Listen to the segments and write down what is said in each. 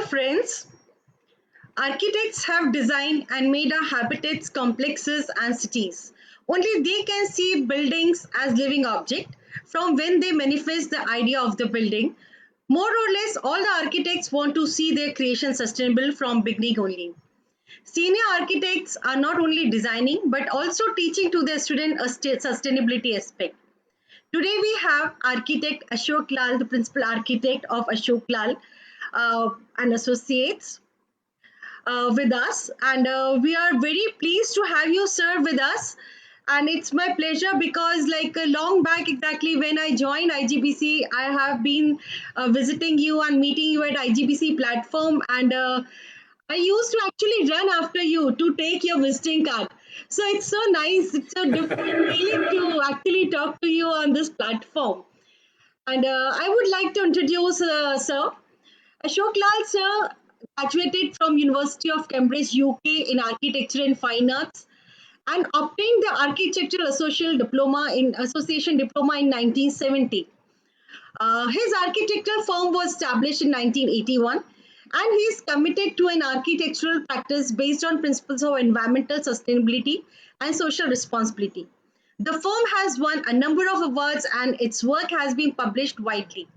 friends, architects have designed and made our habitats, complexes, and cities. Only they can see buildings as living objects from when they manifest the idea of the building. More or less, all the architects want to see their creation sustainable from beginning only. Senior architects are not only designing but also teaching to their students a sustainability aspect. Today we have architect Ashok Lal, the principal architect of Ashok Lal and Associates with us. And we are very pleased to have you, sir, with us. And it's my pleasure because, like, long back, exactly when I joined IGBC, I have been visiting you and meeting you at IGBC platform. And I used to actually run after you to take your visiting card. So it's so nice. It's a different feeling to actually talk to you on this platform. And I would like to introduce Sir Ashok Lal, sir, graduated from University of Cambridge, UK in Architecture and Fine Arts and obtained the Architectural Association Diploma in 1970. His architectural firm was established in 1981 and he is committed to an architectural practice based on principles of environmental sustainability and social responsibility. The firm has won a number of awards and its work has been published widely.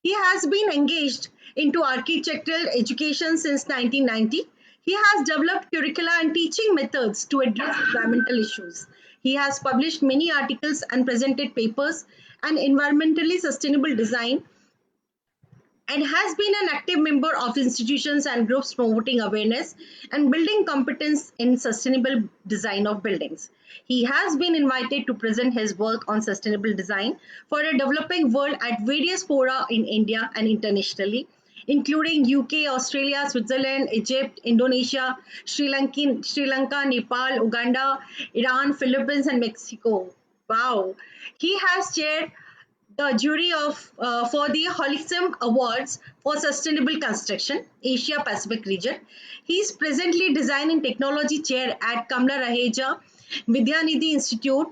He has been engaged into architectural education since 1990. He has developed curricula and teaching methods to address environmental issues. He has published many articles and presented papers on environmentally sustainable design and has been an active member of institutions and groups promoting awareness and building competence in sustainable design of buildings. He has been invited to present his work on sustainable design for a developing world at various fora in India and internationally, including UK, Australia, Switzerland, Egypt, Indonesia, Sri Lanka, Nepal, Uganda, Iran, Philippines, and Mexico. Wow. He has chaired the jury of for the Holism Awards for Sustainable Construction, Asia Pacific region. He is presently Design and Technology Chair at Kamla Raheja Vidyanidhi Institute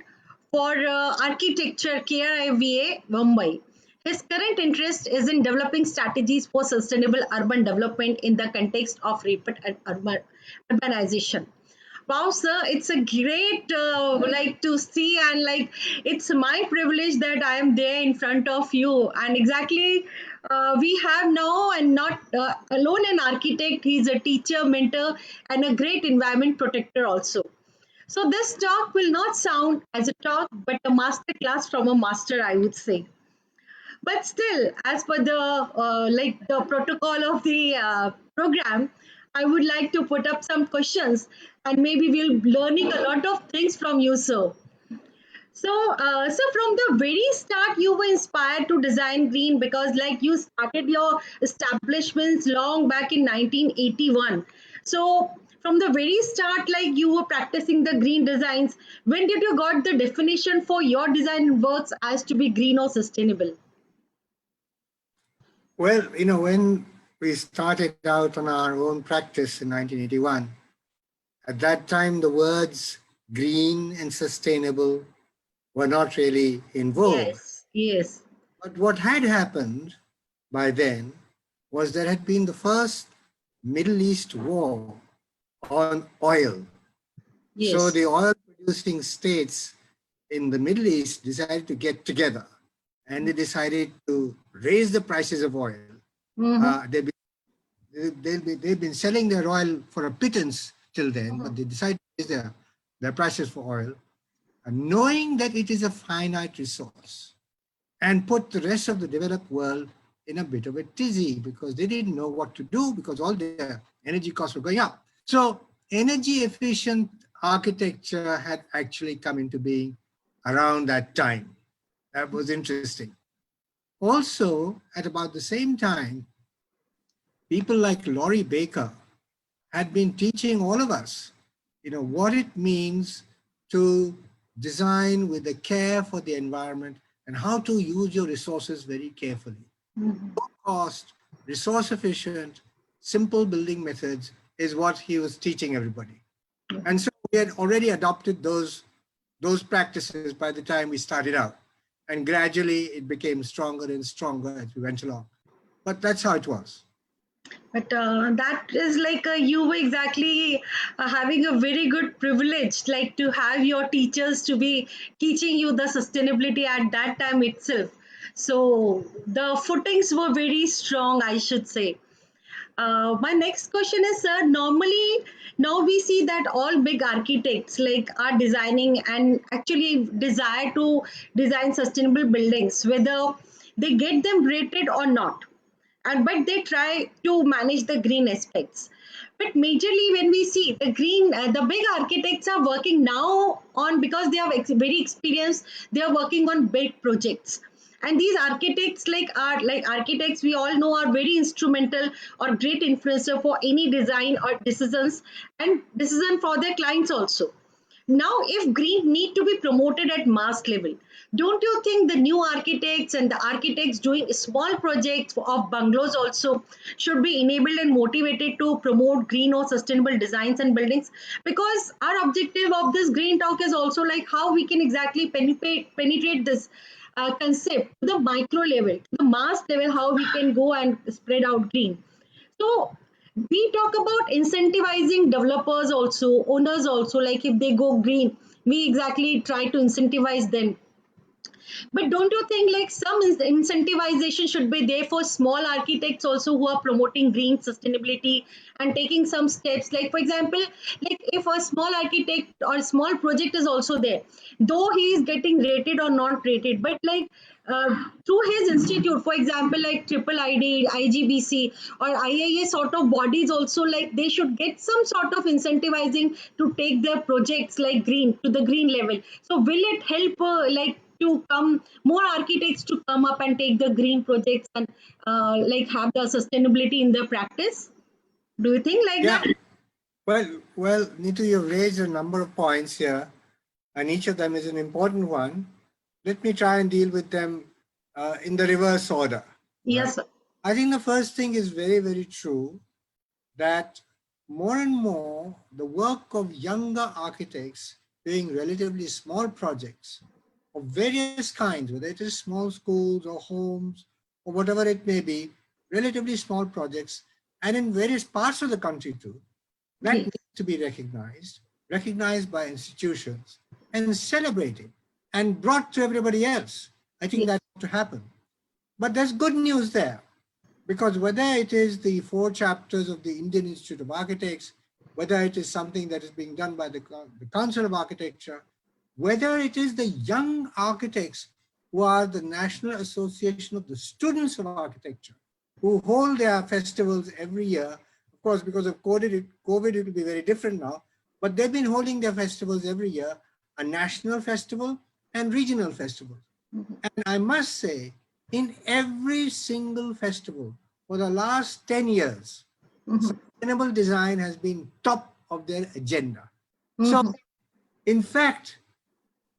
for Architecture, KRIVA, Mumbai. His current interest is in developing strategies for sustainable urban development in the context of rapid urbanization. Wow, sir, it's a great like to see, and like it's my privilege that I am there in front of you. And exactly, we have now, and not alone an architect. He's a teacher, mentor, and a great environment protector also. So this talk will not sound as a talk, but a master class from a master, I would say. But still, as per the like the protocol of the program, I would like to put up some questions, and maybe we'll learning a lot of things from you, sir. So from the very start, you were inspired to design green because, like, you started your establishments long back in 1981. So, from the very start, like, you were practicing the green designs. When did you got the definition for your design works as to be green or sustainable? Well, when we started out on our own practice in 1981, at that time, the words green and sustainable were not really in vogue. Yes, yes. But what had happened by then was there had been the first Middle East war on oil. Yes. So the oil producing states in the Middle East decided to get together and they decided to raise the prices of oil. They've been selling their oil for a pittance till then, but they decided to raise their prices for oil, knowing that it is a finite resource, and put the rest of the developed world in a bit of a tizzy because they didn't know what to do because all their energy costs were going up. So energy efficient architecture had actually come into being around that time. That was interesting. Also, at about the same time, people like Laurie Baker had been teaching all of us, what it means to design with the care for the environment and how to use your resources very carefully. Low cost, resource efficient, simple building methods is what he was teaching everybody. And so we had already adopted those practices by the time we started out. And gradually it became stronger and stronger as we went along. But that's how it was. But that is like you were exactly having a very good privilege, like to have your teachers to be teaching you the sustainability at that time itself. So the footings were very strong, I should say. My next question is, sir, normally now we see that all big architects like are designing and actually desire to design sustainable buildings, whether they get them rated or not, and but they try to manage the green aspects. But majorly when we see the green, the big architects are working now on, because they are very experienced, they are working on big projects. And these architects like architects we all know are very instrumental or great influencer for any design or decisions, and decision for their clients also. Now if green need to be promoted at mass level, don't you think the new architects and the architects doing small projects of bungalows also should be enabled and motivated to promote green or sustainable designs and buildings? Because our objective of this green talk is also like how we can exactly penetrate this concept to the micro level, to the mass level, how we can go and spread out green. So we talk about incentivizing developers also, owners also, like if they go green, we exactly try to incentivize them. But don't you think like some incentivization should be there for small architects also who are promoting green sustainability and taking some steps? Like for example, like if a small architect or small project is also there, though he is getting rated or not rated, but like through his institute, for example, like Triple ID, IGBC, or IIA sort of bodies also, like they should get some sort of incentivizing to take their projects like green to the green level. So will it help like to come more architects to come up and take the green projects and like have the sustainability in their practice? Do you think like Yeah. that? Well, Neetu, you've raised a number of points here, and each of them is an important one. Let me try and deal with them in the reverse order, right? Yes, sir. I think the first thing is very, very true that more and more the work of younger architects doing relatively small projects of various kinds, whether it is small schools or homes or whatever it may be, relatively small projects, and in various parts of the country too, that Great. needs to be recognized by institutions and celebrated and brought to everybody else. I think Yes. that's to happen. But there's good news there, because whether it is the 4 chapters of the Indian Institute of Architects, whether it is something that is being done by the Council of Architecture, whether it is the young architects who are the National Association of the Students of Architecture, who hold their festivals every year. Of course, because of COVID, it will be very different now, but they've been holding their festivals every year, a national festival and regional festivals. And I must say, in every single festival for the last 10 years, sustainable design has been top of their agenda. So, in fact,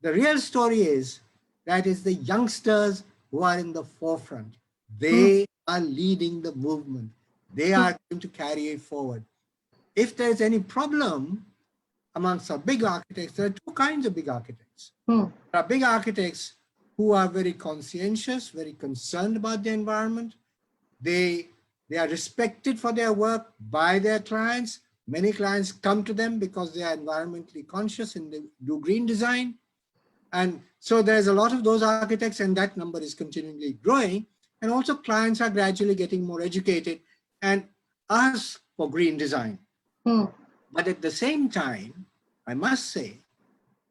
the real story is that it's the youngsters who are in the forefront. They are leading the movement. They are going to carry it forward. If there's any problem amongst our big architects, there are 2 kinds of big architects. There are big architects who are very conscientious, very concerned about the environment. They are respected for their work by their clients. Many clients come to them because they are environmentally conscious and they do green design. And so there's a lot of those architects, and that number is continually growing. And also clients are gradually getting more educated and ask for green design. But at the same time, I must say,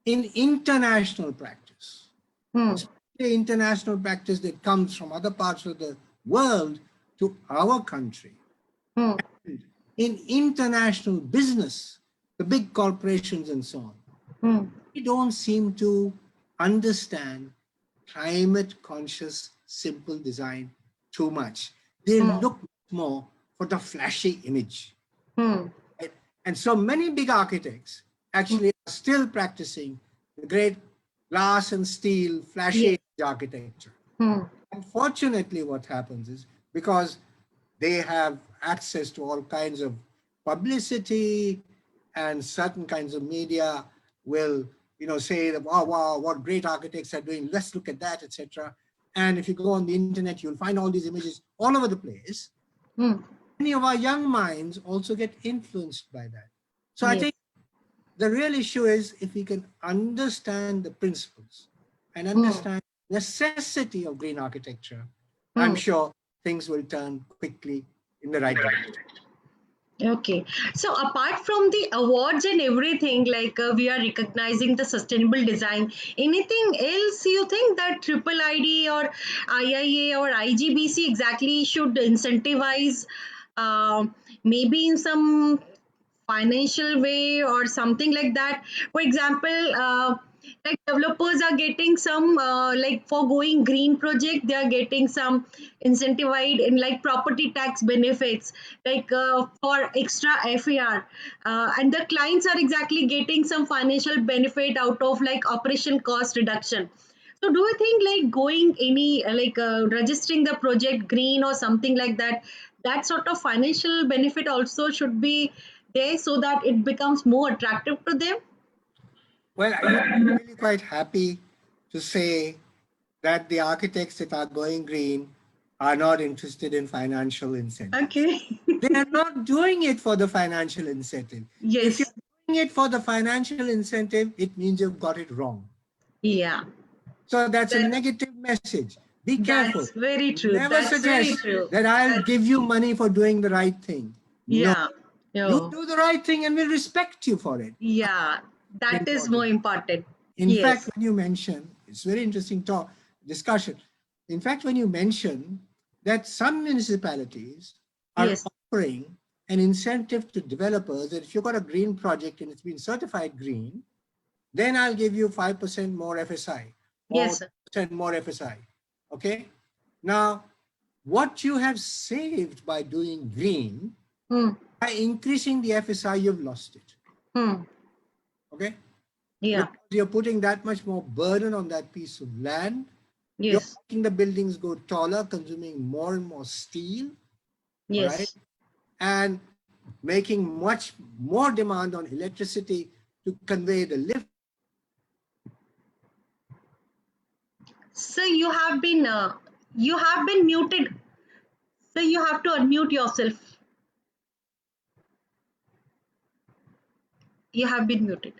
in international practice, especially international practice that comes from other parts of the world to our country, in international business, the big corporations and so on, we don't seem to understand climate conscious, simple design too much. They look more for the flashy image. Right? And so many big architects actually are still practicing the great glass and steel flashy architecture. Unfortunately, what happens is, because they have access to all kinds of publicity, and certain kinds of media will, say that, wow, wow, what great architects are doing, let's look at that, etc. And if you go on the internet, you'll find all these images all over the place. many of our young minds also get influenced by that. So I Yes. think the real issue is if we can understand the principles and Hmm. understand the necessity of green architecture, I'm Hmm. sure things will turn quickly in the right direction. Okay. So apart from the awards and everything, like we are recognizing the sustainable design, anything else you think that Triple ID or IIA or IGBC exactly should incentivize, uh, maybe in some financial way or something like that? For example, like developers are getting some like for going green project, they are getting some incentivized in like property tax benefits, like for extra FAR, and the clients are exactly getting some financial benefit out of like operation cost reduction. So do you think like going any like registering the project green or something like that, that sort of financial benefit also should be there so that it becomes more attractive to them? Well, I'm really quite happy to say that the architects that are going green are not interested in financial incentives. Okay. They are not doing it for the financial incentive. If you're Yes. doing it for the financial incentive, it means you've got it wrong. Yeah. So that's a That, negative message. Be careful. that's very true. Never That's very suggest true. that I'll give you money for doing the right thing. No, Yeah. you No. do the right thing and we'll respect you for it. Yeah. That is more Important. important. In fact, Yes. when you mention, it's very interesting talk, discussion. In fact, when you mention that some municipalities are Yes. offering an incentive to developers that if you've got a green project and it's been certified green, then I'll give you 5% more FSI or Yes. 10% more FSI. Okay. Now, what you have saved by doing green, Hmm. by increasing the FSI, you've lost it. Hmm. Okay. Yeah. Because you're putting that much more burden on that piece of land. You're Yes. making the buildings go taller, consuming more and more steel, all right, Yes. and making much more demand on electricity to convey the lift. So you have been muted. So you have to unmute yourself. You have been muted.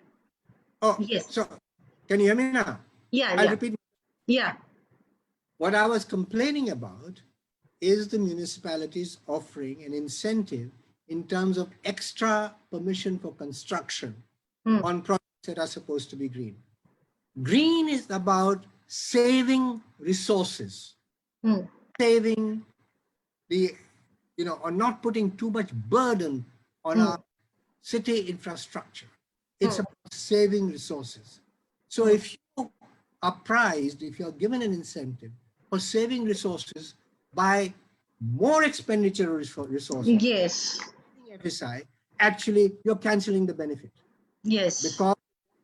Oh, Yes. so can you hear me now? Yeah. I'll Yeah. repeat. Yeah. What I was complaining about is the municipalities offering an incentive in terms of extra permission for construction Hmm. on projects that are supposed to be green. Green is about saving resources, Hmm. saving the, or not putting too much burden on Hmm. our city infrastructure. It's Hmm. about saving resources. So Hmm. if you are prized, if you're given an incentive for saving resources by more expenditure of resources, Yes. FSI, actually you're canceling the benefit Yes. because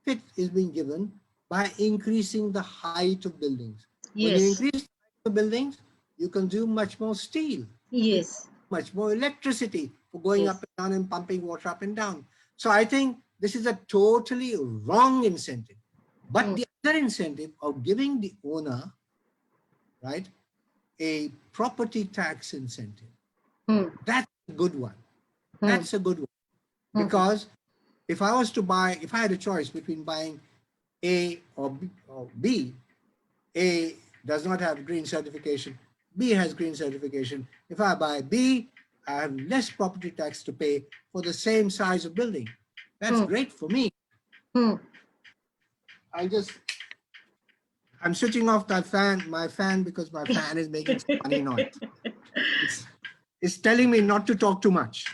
it is being given by increasing the height of buildings. When you Yes. increase the buildings, you consume much more steel, you Yes. much more electricity for going Yes. up and down and pumping water up and down. So I think this is a totally wrong incentive. But Hmm. the other incentive of giving the owner, right, a property tax incentive, Hmm. that's a good one. Hmm. That's a good one. Hmm. Because if I was to buy, if I had a choice between buying A or B, A does not have green certification, B has green certification. If I buy B, I have less property tax to pay for the same size of building. That's Hmm. great for me. Hmm. I'm switching off my fan because my fan is making some funny noise. It's, it's telling me not to talk too much.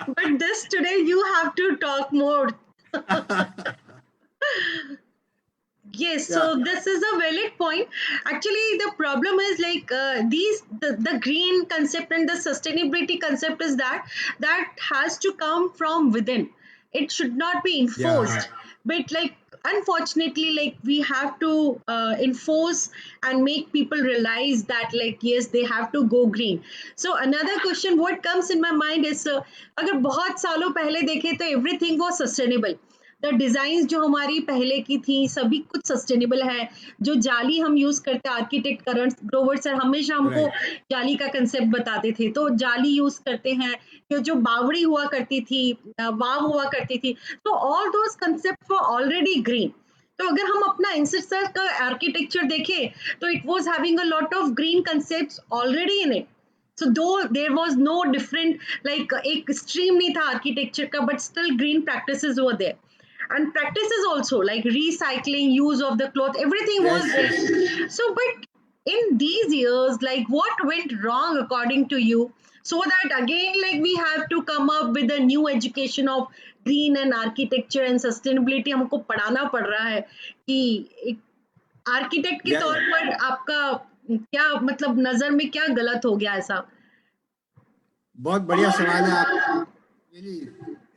But this today you have to talk more. Yes, Yeah. so this is a valid point. Actually, the problem is like the green concept and the sustainability concept is that has to come from within. It should not be Yeah. enforced. But like unfortunately, like we have to enforce and make people realize that like yes, they have to go green. So another question, what comes in my mind is, अगर बहुत सालों पहले देखें तो everything was sustainable. The design जो हमारी पहले की थी सभी कुछ सस्टेनेबल है। जो जाली हम यूज करते हैं, आर्किटेक्ट करण ग्रोवर सर हमेशा हमको Right. जाली का कंसेप्ट बताते थे, तो जाली यूज करते हैं। ये जो बावड़ी हुआ करती थी, वाव हुआ करती थी, तो all those concept were already green. तो अगर हम अपना इंसिस्टर का आर्किटेक्चर देखें, तो it was having a lot of green concepts already in it. So though there was no different, like एक stream नहीं था architecture का, but still green practices were there. And practices also like recycling, use of the cloth, everything was Yes, yes. there. So but in these years, like what went wrong according to you, so that again like we have to come up with a new education of green and architecture and sustainability हमको पढ़ाना पड़ रहा है कि एक architect के Yeah, तौर yeah. पर आपका क्या मतलब नजर में क्या गलत हो गया ऐसा? बहुत बढ़िया सवाल है आप। Really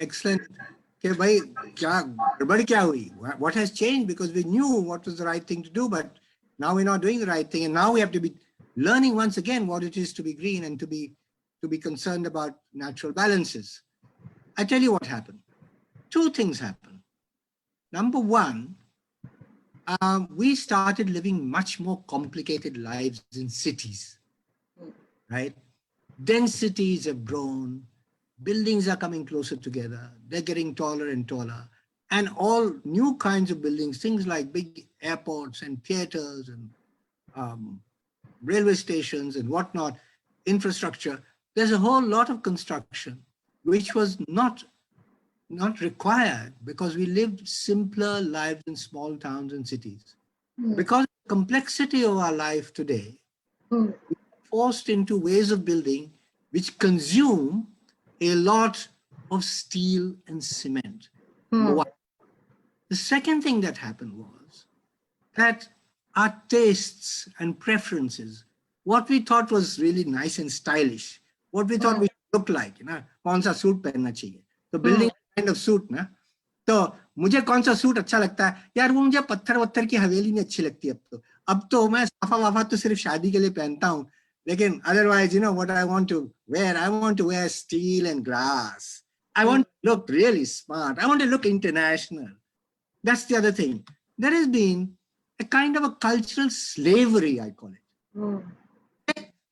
excellent. कि भाई क्या गड़बड़ क्या हुई? What has changed? Because we knew what was the right thing to do, but now we're not doing the right thing, and now we have to be learning once again what it is to be green and to be concerned about natural balances. I tell you what happened. Two things happened. Number one, we started living much more complicated lives in cities, right? Densities have grown, buildings are coming closer together, they're getting taller and taller, and all new kinds of buildings, things like big airports and theaters and railway stations and whatnot, infrastructure. There's a whole lot of construction which was not required because we lived simpler lives in small towns and cities. Because of the complexity of our life today, we're forced into ways of building which consume a lot of steel and cement. Number one. The second thing that happened was that our tastes and preferences, what we thought was really nice and stylish, what we thought we should look like, कौन सा suit पहनना चाहिए, तो building kind of suit ना, तो मुझे कौन सा सूट अच्छा लगता है यार, वो मुझे पत्थर वत्थर की हवेली नहीं अच्छी लगती। अब तो मैं साफा वाफा तो सिर्फ शादी के लिए पहनता हूँ, लेकिन otherwise what I want to wear steel and glass. I want to look really smart. I want to look international. That's the other thing. There has been a kind of a cultural slavery, I call it.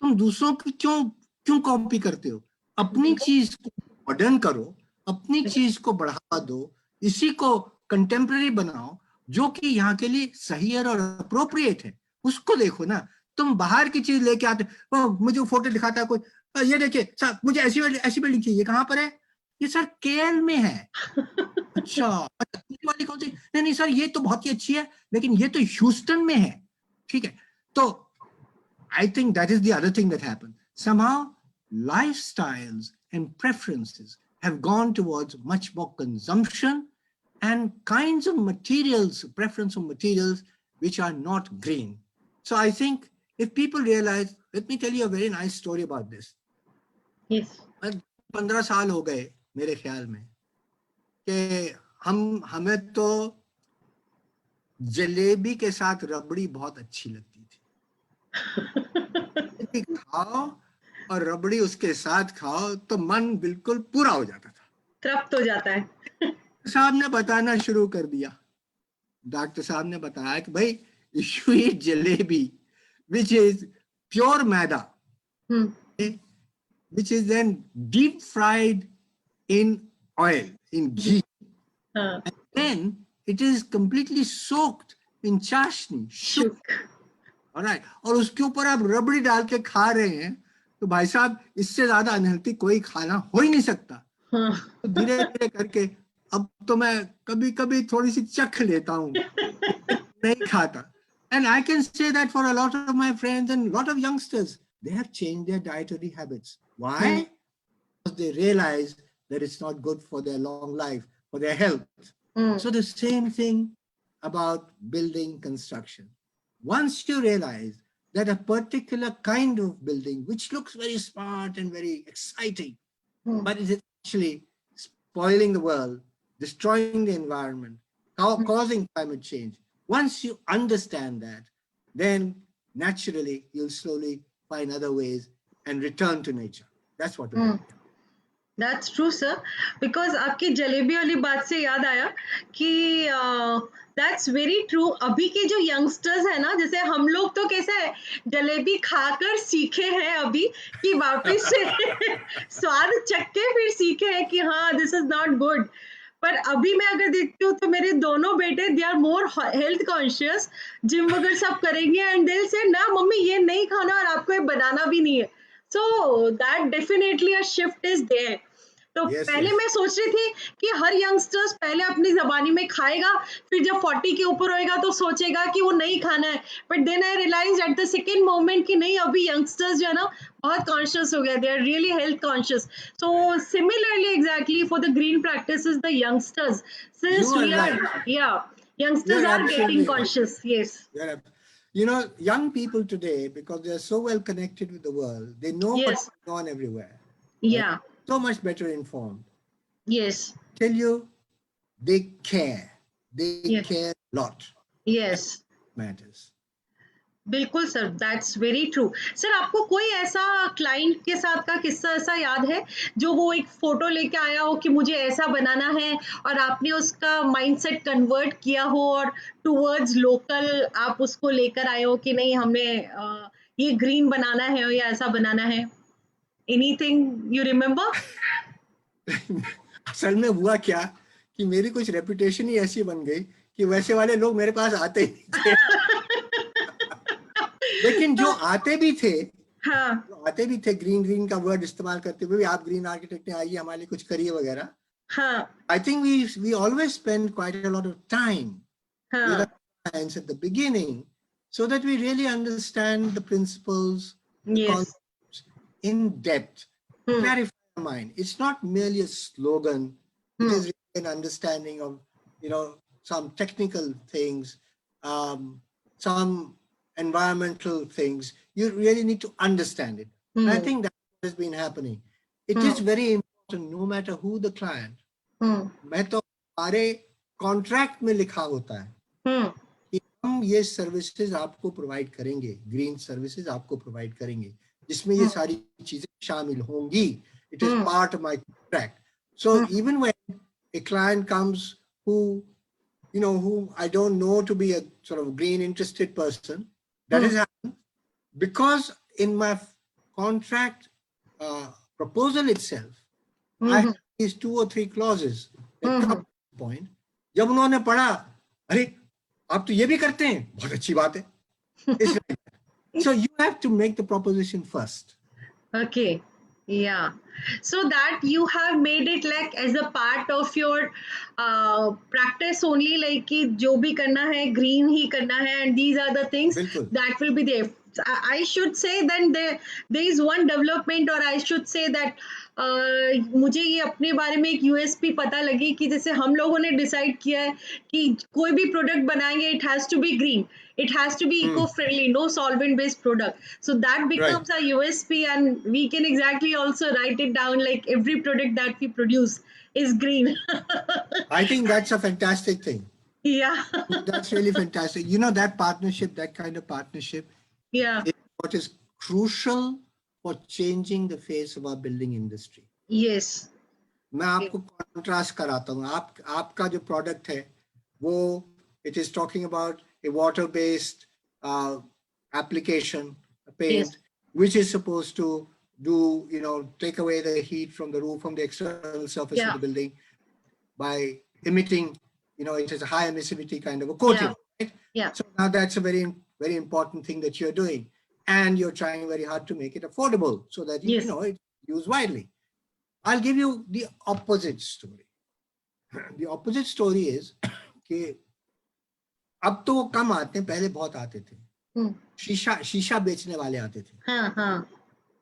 तुम दूसरों की क्यों क्यों copy करते हो? अपनी चीज को मॉडर्न करो, अपनी चीज को बढ़ावा दो, इसी को कंटेम्पररी बनाओ, जो कि यहाँ के लिए सही है और अप्रोप्रिएट है, उसको देखो ना। तुम बाहर की चीज लेके आते हो, मुझे फोटो दिखाता है कोई, ये देखिए सर मुझे ऐसी बिल्डिंग चाहिए, कहाँ पर है ये? सर केएल में है। अच्छा, वाली कौन सी? नहीं नहीं सर ये तो बहुत ही अच्छी है, लेकिन ये तो ह्यूस्टन में है। ठीक है, तो I think that is the other thing that happened. Somehow, lifestyles and preferences have gone towards much more consumption and kinds of materials, preference of materials which are not green. So I think if people realize, let me tell you a very nice story about this. Yes. 15 साल हो गए मेरे ख्याल में कि हमें तो जलेबी के साथ रबड़ी बहुत अच्छी लगती थी। खाओ और रबड़ी उसके साथ खाओ तो मन बिल्कुल पूरा हो जाता था, तृप्त हो जाता है। साहब ने बताना शुरू कर दिया, डॉक्टर साहब ने बताया कि भाई you eat jalebi which is pure maida, which is then deep fried in oil, in ghee, and then it is completely soaked in chashni, shook. Alright, और उसके ऊपर आप रबड़ी डाल के खा रहे हैं, तो भाई साहब इससे ज्यादा अनहेल्थी कोई खाना हो ही नहीं सकता। तो धीरे धीरे करके अब तो मैं कभी कभी थोड़ी सी चख लेता हूँ, नहीं खाता। And I can say that for a lot of my friends and a lot of youngsters, they have changed their dietary habits. Why? Because they realize that it's not good for their long life, for their health. So the same thing about building construction. Once you realize that a particular kind of building, which looks very smart and very exciting, but is actually spoiling the world, destroying the environment, causing climate change. Once you understand that, then naturally you'll slowly find other ways and return to nature. That's what will happen. That's true sir, because आपकी जलेबी वाली बात से याद आया कि that's very true. अभी के जो यंगस्टर्स है ना, जैसे हम लोग तो कैसे है, जलेबी खाकर सीखे हैं अभी, कि वापस से स्वाद चख के फिर सीखे हैं कि हाँ दिस इज नॉट गुड। पर अभी मैं अगर देखती हूँ तो मेरे दोनों बेटे they are more health conscious, gym वगैरह सब करेंगे एंड दिल से ना मम्मी ये नहीं खाना और आपको ये बनाना भी नहीं है। So that definitely a shift is there. तो Yes, पहले yes. मैं सोच रही थी कि हर यंगस्टर्स पहले अपनी जबानी में खाएगा, फिर जब 40 के ऊपर होएगा तो सोचेगा कि वो नहीं खाना है। But then I realise at the second moment कि नहीं, अभी यंगस्टर्स जो है ना बहुत कॉन्शियस हो गए, they are really health conscious. So similarly exactly for the green practices the youngsters, You since are we are, right. Yeah, youngsters You're are getting absolutely right. conscious, yes. You're ab- you know, young people today, because they're so well connected with the world, they know what's Yes. going on everywhere. Right? Yeah. So much better informed. Yes. Tell you, they care. They Yeah. care a lot. That Yes. matters. बिल्कुल sir, that's very true. Sir आपको कोई ऐसा client के साथ का किस्सा ऐसा याद है, जो वो एक फ़ोटो लेके आया हो कि मुझे ऐसा बनाना है और आपने उसका माइंडसेट कन्वर्ट किया हो और टुवर्ड्स लोकल आप उसको लेकर आए हो कि नहीं हमें ये ग्रीन बनाना है या ऐसा बनाना है? Anything you remember? असल में हुआ क्या कि मेरी कुछ रेपुटेशन ही ऐसी बन गई कि वैसे वाले लोग मेरे पास आते ही नहीं थे। लेकिन जो आते भी थे, हाँ, जो आते भी थे ग्रीन ग्रीन का वर्ड इस्तेमाल करते हुए, आप ग्रीन आर्किटेक्ट हैं, आइए हमारे लिए कुछ करिए वगैरह। हाँ, I think we always spend quite a lot of time with हाँ, our clients at the beginning so that we really understand the principles, the yes, concepts in depth, hmm, clarify our mind. It's not merely a slogan. It hmm, is really an understanding of, some technical things, some environmental things. You really need to understand it. And I hmm, think that has been happening. It is hmm, very important, no matter who the client. हुँ, मैं तो हमारे contract में लिखा होता है हुँ, कि हम ये सर्विसेज आपको प्रोवाइड करेंगे, ग्रीन सर्विसेज आपको प्रोवाइड करेंगे, जिसमें ये हुँ, सारी चीजें शामिल होंगी. It is hmm, part of my contract. So hmm, even when a client comes who who I don't know to be a sort of green interested person, that hmm, has happened because in my contract proposal itself I hmm, have these 2 or 3 clauses that come hmm, to the point. जब उन्होंने पढ़ा, अरे आप तो ये भी करते हैं, बहुत अच्छी बात है. It's like that. So you have to make the proposition first. okay, yeah. So that you have made it like as a part of your practice only, like कि जो भी करना है green ही करना है, and these are the things बिल्कुल. that will be there. I should say then there is one development, or I should say that मुझे ये अपने बारे में एक यूएसपी पता लगी कि जैसे हम लोगों ने डिसाइड किया है कि कोई भी प्रोडक्ट बनाएंगे it has to be green, it has to be Hmm. eco-friendly, no solvent-based product. So that Right. becomes a USP, and we can exactly also write it down like every product that we produce is green. I think that's a fantastic thing. Yeah, That's really fantastic. You know, that partnership, that kind of partnership yeah, is what is crucial for changing the face of our building industry. yes, मैं आपको contrast कराता हूँ. आपका जो product है वो it is talking about A water based application, a yes, paint, which is supposed to do, take away the heat from the roof, from the external surface of yeah, the building by emitting, it is a high emissivity kind of a yeah, coating, right? yeah, So now that's a very, very important thing that you're doing. And you're trying very hard to make it affordable so that, yes, it's used widely. I'll give you the opposite story. The opposite story is कि अब तो वो कम आते हैं, पहले बहुत आते थे. शीशा बेचने वाले आते थे. हाँ, हाँ,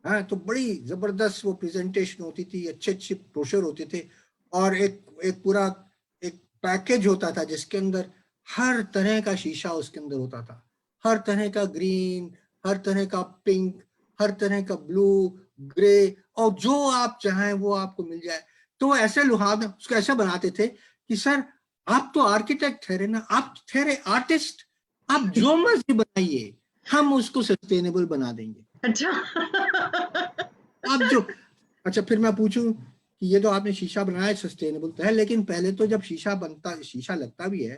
हाँ, तो बड़ी जबरदस्त वो प्रेजेंटेशन होती थी, अच्छे अच्छे ब्रोशर होते थे, और एक पूरा एक पैकेज होता था जिसके अंदर हर तरह का शीशा उसके अंदर होता था. हर तरह का ग्रीन, हर तरह का पिंक, हर तरह का ब्लू, ग्रे, और जो आप चाहें वो आपको मिल जाए. तो ऐसे लुहाद उसको ऐसा बनाते थे कि सर आप तो आर्किटेक्ट ठहरे ना, आप ठहरे आर्टिस्ट, आप जो मर्जी बनाइए, हम उसको सस्टेनेबल बना देंगे. अच्छा. आप जो अच्छा, फिर मैं पूछूं कि ये तो आपने शीशा बनाया है, सस्टेनेबल तो है, लेकिन पहले तो जब शीशा लगता भी है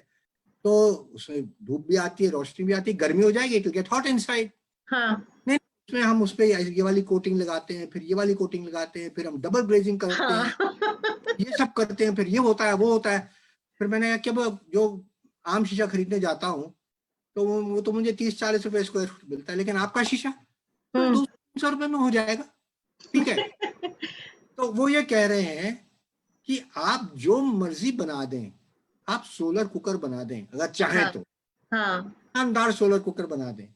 तो उसमें धूप भी आती है, रोशनी भी आती है, गर्मी हो जाएगी, it will get hot inside. हाँ नहीं, उसमें हम उस पे ये वाली कोटिंग लगाते हैं, फिर ये वाली कोटिंग लगाते हैं, फिर हम डबल ग्लेजिंग करते हैं, हाँ ये सब करते हैं, फिर ये होता है वो होता है। फिर मैंने कहा कि अब जो आम शीशा खरीदने जाता हूँ तो वो तो मुझे 30-40 रुपए स्क्वायर फुट मिलता है, लेकिन आपका शीशा तो 200-300 रुपए में हो जाएगा। ठीक है, तो वो ये कह रहे हैं कि आप जो मर्जी बना दें, आप सोलर कुकर बना दें अगर चाहें हाँ तो, हाँ शानदार सोलर कुकर बना दें,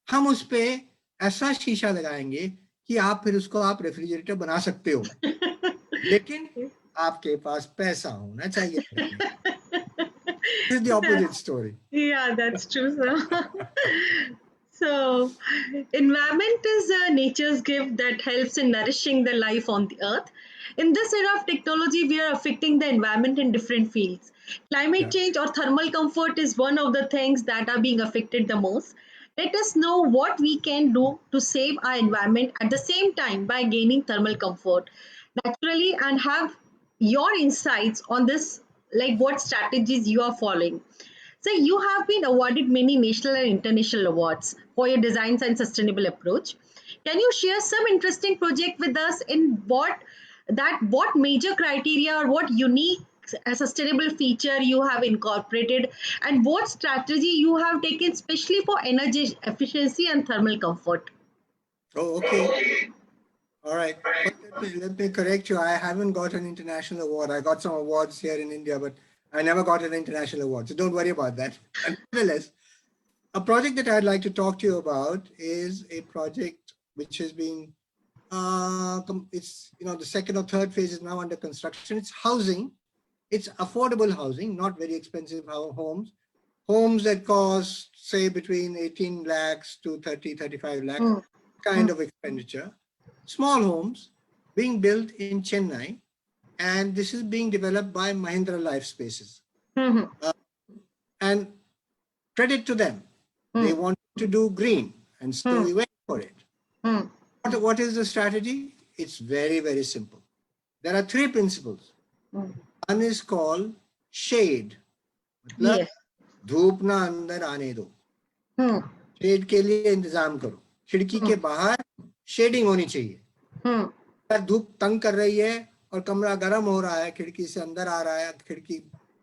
हम उस पे ऐसा शीशा लगाएंगे कि आप फिर उसको आप रेफ्रिजरेटर बना सकते हो, लेकिन आपके पास पैसा होना चाहिए रखने। This is the opposite story. Yeah, that's true, sir. So, environment is nature's gift that helps in nourishing the life on the earth. In this era of technology, we are affecting the environment in different fields. Climate Yeah. change or thermal comfort is one of the things that are being affected the most. Let us know what we can do to save our environment at the same time by gaining thermal comfort naturally, and have your insights on this, like what strategies you are following. So you have been awarded many national and international awards for your designs and sustainable approach. Can you share some interesting project with us in what major criteria or what unique sustainable feature you have incorporated, and what strategy you have taken especially for energy efficiency and thermal comfort? Oh, okay. All right. But let me correct you. I haven't got an international award. I got some awards here in India, but I never got an international award. So don't worry about that. And nevertheless, a project that I'd like to talk to you about is a project which has been, it's, the second or third phase is now under construction. It's housing. It's affordable housing, not very expensive homes. Homes that cost, say, between 18 lakhs to 35 lakhs, kind of expenditure. Small homes being built in Chennai, and this is being developed by Mahindra Life Spaces. And credit to them. They want to do green, and so we went for it. What is the strategy? It's very, very simple. There are three principles. One is called shade. मतलब Yes. धूप ना अंदर आने दो, shade के लिए इंतजाम करो, खिड़की के बाहर शेडिंग होनी चाहिए। अगर धूप तंग कर रही है और कमरा गर्म हो रहा है, खिड़की से अंदर आ रहा है, खिड़की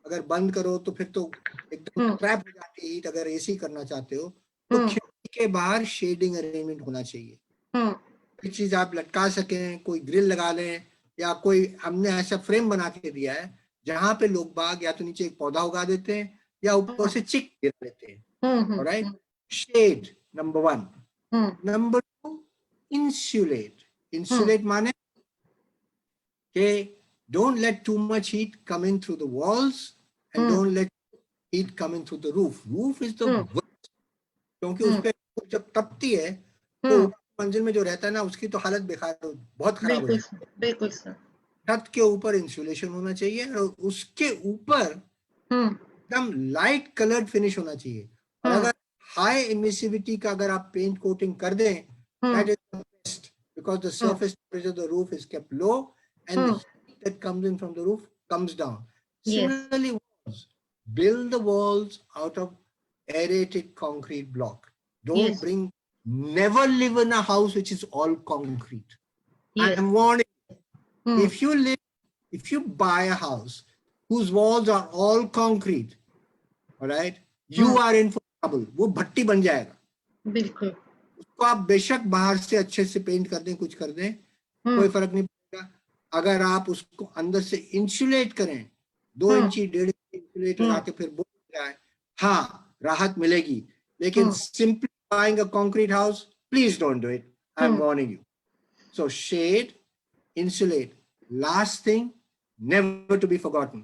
अगर बंद करो तो फिर तो एकदम ट्रैप हो जाती है हीट। अगर एसी करना चाहते हो तो खिड़की के बाहर शेडिंग अरेंजमेंट होना चाहिए। कोई चीज आप लटका सकें, कोई ग्रिल लगा लें, या कोई हमने ऐसा फ्रेम बना के दिया है जहां पे लोग बाग या तो नीचे एक पौधा उगा देते हैं या ऊपर से चिक गिरा देते हैं। Alright, shade number one. Number two, insulate. Insulate माने कि don't let too much heat come in through the walls and don't let heat come in through the roof. Roof is the worst, क्योंकि उस पे जब तपती है तो मंजिल में जो रहता है ना, उसकी तो हालत बेकार, बहुत खराब हो जाती है। बिल्कुल सर। छत के ऊपर इंसुलेशन होना चाहिए और उसके ऊपर एकदम लाइट कलर्ड फिनिश होना चाहिए। और अगर हाई इमिसिविटी का अगर आप पेंट कोटिंग कर दें, that is the best, because the surface temperature of the roof is kept low and the heat that comes in from the roof comes down. Similarly, walls, build the walls out of aerated concrete block. Don't bring, never live in a house which is all concrete. I am warning you. If you buy a house whose walls are all concrete, all right, you are in for trouble. वो भट्टी बन जाएगा। बिल्कुल। उसको आप बेशक बाहर से अच्छे से पेंट कर दें, कुछ कर दें, कोई फर्क नहीं पड़ेगा। अगर आप उसको अंदर से इंसुलेट करें, 2 इंची 1.5 इंची इंसुलेट लगा के फिर बोल जाए, हाँ राहत मिलेगी। लेकिन simply buying a concrete house, please don't do it. I'm warning you. So shade, insulate. Last thing, never to be forgotten,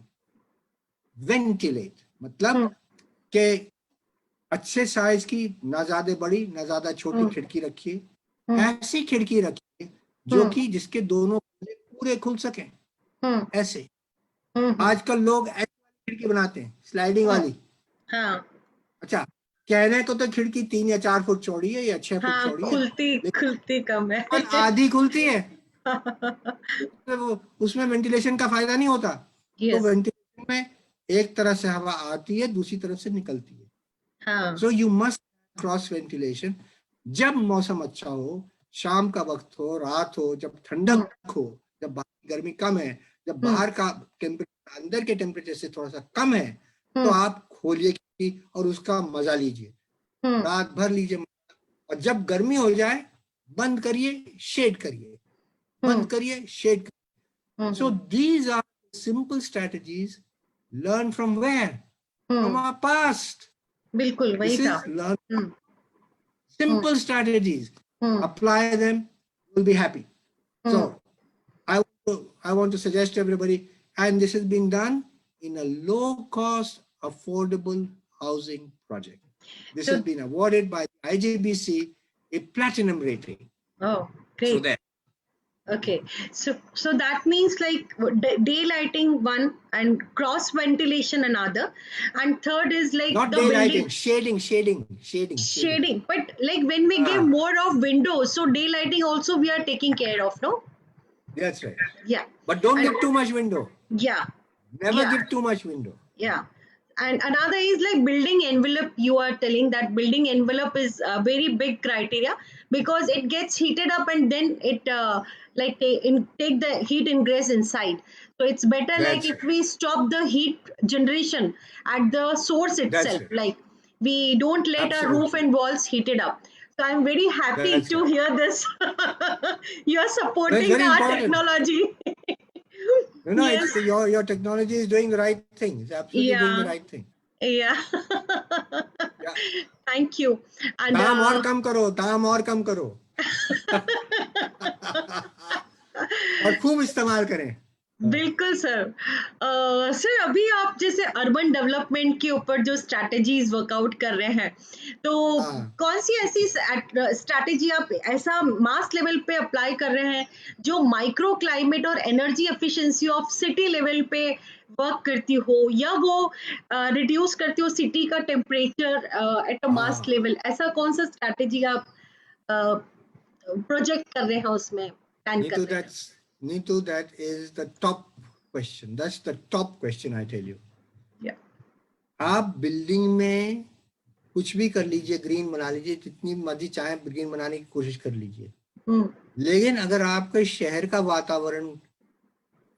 ventilate. मतलब कि अच्छे साइज की, ना ज्यादा बड़ी ना ज्यादा छोटी खिड़की रखिए। ऐसी खिड़की रखिए जो कि जिसके दोनों पूरे खुल सकें। ऐसे आजकल लोग ऐसी खिड़की बनाते हैं, स्लाइडिंग वाली। अच्छा, कहने को तो खिड़की 3 या 4 फुट चौड़ी है या 6 फुट चौड़ी है, खुलती कम है। आधी खुलती है उसमें वेंटिलेशन का फायदा नहीं होता। तो Yes. वेंटिलेशन में एक तरह से हवा आती है, दूसरी तरफ से निकलती है। हाँ. So you must cross ventilation. जब मौसम अच्छा हो, शाम का वक्त हो, रात हो, जब ठंडक हो, जब बाहर की गर्मी कम है, जब बाहर का टेम्परेचर अंदर के टेम्परेचर से थोड़ा सा कम है, तो आप खोलिए खिड़की और उसका मजा लीजिए, रात भर लीजिए। और जब गर्मी हो जाए, बंद करिए, शेड करिए, बंद करिए, शेड करिए। So these are simple strategies learn from where? From our past. बिल्कुल वही This था. is learn simple strategies. Apply them, you'll be happy. So I want to suggest to everybody, and this is being done in a low-cost, affordable housing project. This has So, been awarded by IGBC a platinum rating. oh, So great. there. Okay, so that means like daylighting one and cross ventilation another, and third is like Not the building daylighting, shading. shading. But like when we give Ah, more of windows, so daylighting also we are taking care of, no? that's right. Yeah, But don't and give too much window. yeah, Never yeah, give too much window. yeah. And another is like building envelope. You are telling that building envelope is a very big criteria because it gets heated up and then it like take the heat ingress inside. So it's better like That's if right. we stop the heat generation at the source That's itself, right. like we don't let our roof Absolutely. and walls heated up. So I'm very happy That's to right. hear this. You are That's supporting very our important. technology. No, Yes. it's your technology is doing the right thing. It's absolutely doing the Yeah. right thing. Yeah. Yeah. Thank you. And दाम और कम करो, दाम और कम करो। और खूब इस्तेमाल करें। बिल्कुल सर। सर अभी आप जैसे अर्बन डेवलपमेंट के ऊपर जो स्ट्रैटेजीज वर्कआउट कर रहे हैं, तो हाँ, कौन सी ऐसी स्ट्रैटेजी आप ऐसा मास लेवल पे अप्लाई कर रहे हैं जो माइक्रो क्लाइमेट और energy efficiency of city level पे वर्क करती हो, या वो रिड्यूस करती हो सिटी का टेम्परेचर एट अ मास हाँ। लेवल? ऐसा कौन सा स्ट्रैटेजी आप प्रोजेक्ट कर रहे हैं, उसमें प्लान कर Neetu, रहे हैं? that is the top question. That's the top question, I tell you. Yeah. आप बिल्डिंग में कुछ भी कर लीजिए, ग्रीन बना लीजिए, जितनी मर्जी चाहे ग्रीन बनाने की कोशिश कर लीजिए, लेकिन अगर आपके शहर का वातावरण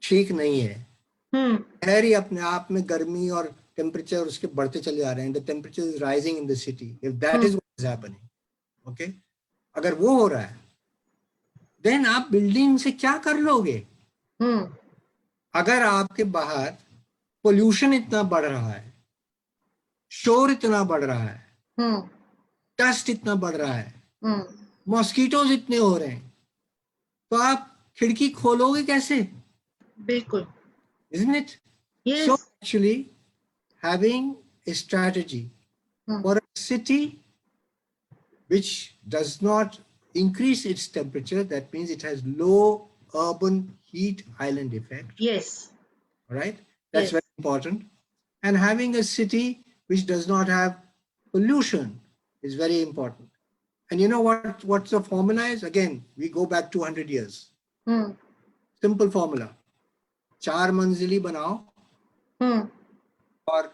ठीक नहीं है, शहर ही अपने आप में गर्मी और टेम्परेचर उसके बढ़ते चले जा रहे हैं, the temperature is rising in the city, if that is what is happening, okay, अगर वो हो रहा है, देन आप बिल्डिंग से क्या कर लोगे? अगर आपके बाहर पोल्यूशन इतना बढ़ रहा है, शोर इतना बढ़ रहा है, डस्ट इतना बढ़ रहा है, मॉस्किटोज इतने हो रहे हैं, तो आप खिड़की खोलोगे कैसे? बिल्कुल. Isn't it? Yes. So actually having a strategy for a city which does not increase its temperature, that means it has low urban heat island effect. Yes. Right? That's Yes. very important. And having a city which does not have pollution is very important. And you know what's the formula is? Again, we go back 200 years. Simple formula. 4 मंजिली बनाओ और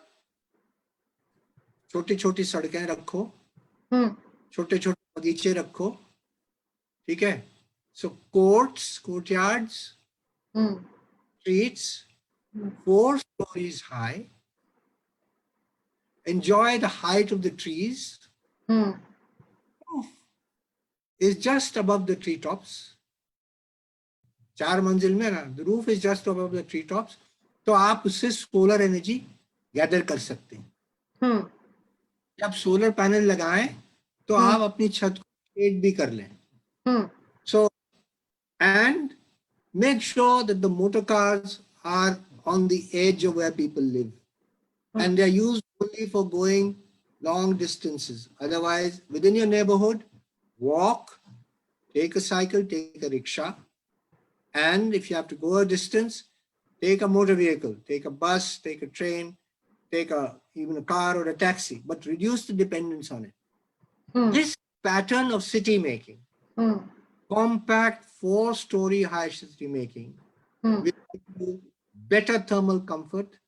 छोटी छोटी सड़कें रखो, छोटे छोटे बगीचे रखो, ठीक है? सो courts, courtyards, streets, 4 stories high, enjoy the height of the trees, is just above the treetops. 4 मंजिल में ना, the roof is just above the treetops, तो आप उससे सोलर एनर्जी गैदर कर सकते हैं। जब सोलर पैनल लगाएं तो आप अपनी छत को शेड भी कर लें। So, and make sure that the motor cars are on the edge of where people live, and they're used only for going long distances. Otherwise, within your neighborhood, walk, take a cycle, take a rickshaw, and if you have to go a distance, take a motor vehicle, take a bus, take a train, take even a car or a taxi, but reduce the dependence on it. This pattern of city making compact 4-story high city making will give you better thermal comfort,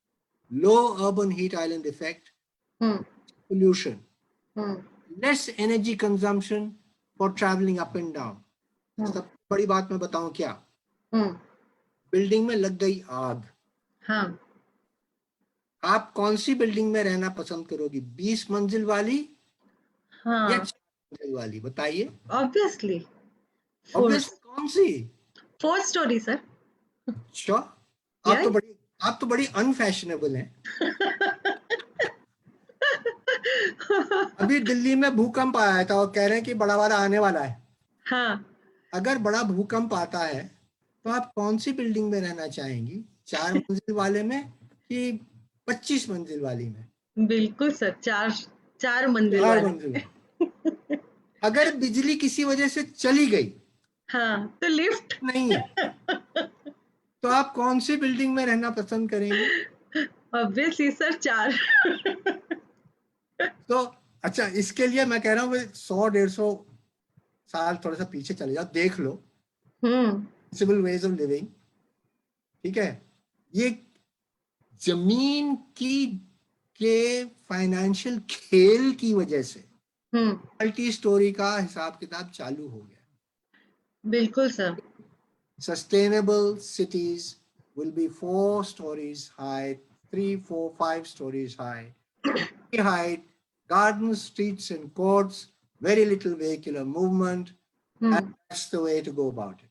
low urban heat island effect, pollution, less energy consumption for traveling up and down. सबसे बड़ी बात मैं बताऊं क्या, building में लग गई आग, हाँ, आप कौन सी बिल्डिंग में रहना पसंद करोगी, 20 मंजिल वाली या 4 मंजिल वाली, बताइए। ऑब्वियसली ऑब्वियसली कौन सी? 4 स्टोरी सर। अच्छा, आप तो बड़ी अनफैशनेबल हैं। अभी दिल्ली में भूकंप आया था और कह रहे हैं कि बड़ा वाला आने वाला है। हाँ, अगर बड़ा भूकंप आता है तो आप कौन सी बिल्डिंग में रहना चाहेंगी, 4 मंजिल वाले में कि 25 मंजिल वाली में? बिल्कुल सर, 4 मंजिल 4 वाली। मंजिल। अगर बिजली किसी वजह से चली गई, हाँ, तो लिफ्ट नहीं है, तो आप कौन सी बिल्डिंग में रहना पसंद करेंगे? Obviously sir 4। तो अच्छा, इसके लिए मैं कह रहा हूँ 100-150 साल थोड़ा सा पीछे चले जाओ, देख लो सिविल वेज ऑफ लिविंग, ठीक है। ये जमीन की के फाइनेंशियल खेल की वजह से मल्टी स्टोरी का हिसाब किताब चालू हो गया। बिल्कुल sir. Sustainable cities will be 4 stories high, 3, 4, 5 stories high, height, gardens, streets and courts, very little vehicular movement, and that's the way to go about it.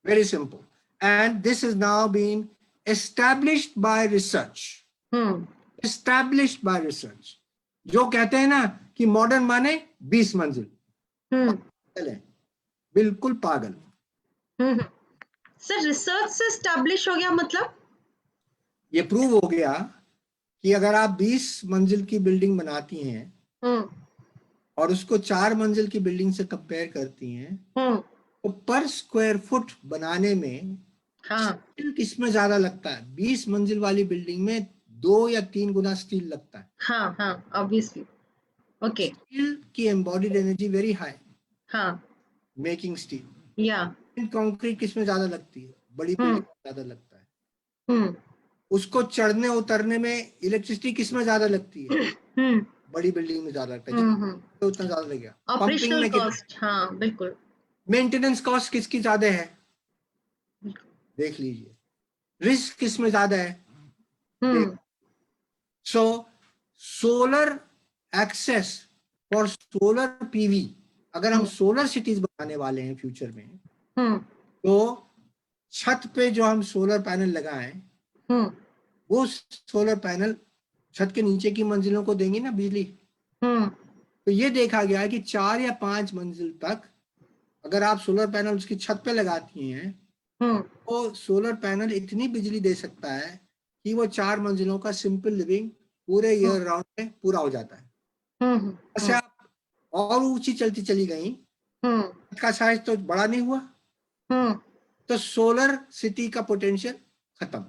Very simple. And this is now being established by research. Established by research. जो कहते हैं ना कि modern माने 20 मंजिल, बिल्कुल पागल। Sir research से एस्टैब्लिश हो गया मतलब? ये प्रूव हो गया कि अगर आप 20 मंजिल की बिल्डिंग बनाती हैं और उसको 4 मंजिल की बिल्डिंग से कंपेयर करती हैं, तो पर स्क्वायर फुट बनाने में स्टील किसमें ज्यादा लगता है? 20 मंजिल वाली बिल्डिंग में 2 या 3 गुना स्टील लगता है। हाँ हाँ, ऑब्वियसली। ओके। स्टील की एम्बॉडीड एनर्जी वेरी हाई। हाँ, मेकिंग स्टील। या कंक्रीट किसमें ज्यादा लगती है? बड़ी बिल्डिंग में ज्यादा लगता है। उसको चढ़ने उतरने में इलेक्ट्रिसिटी किसमें ज्यादा लगती है? बड़ी बिल्डिंग में ज्यादा लगता है, तो उतना ज्यादा लगेगा। पंपिंग में कॉस्ट, हाँ बिल्कुल। मेंटेनेंस कॉस्ट किसकी ज्यादा है? देख लीजिए। रिस्क किसमें ज्यादा है? So solar access for solar PV, अगर हम सोलर सिटीज बनाने वाले हैं फ्यूचर में, तो छत पे जो हम सोलर पैनल लगाएं, वो सोलर पैनल छत के नीचे की मंजिलों को देंगी ना बिजली। तो ये देखा गया है कि 4 या 5 मंजिल तक अगर आप सोलर पैनल उसकी छत पे लगाती हैं, तो सोलर पैनल इतनी बिजली दे सकता है कि वो 4 मंजिलों का सिंपल लिविंग पूरे ईयर राउंड में पूरा हो जाता है। ऐसे आप और ऊंची चलती चली गई, का साइज तो बड़ा नहीं हुआ, तो सोलर सिटी का पोटेंशियल खत्म।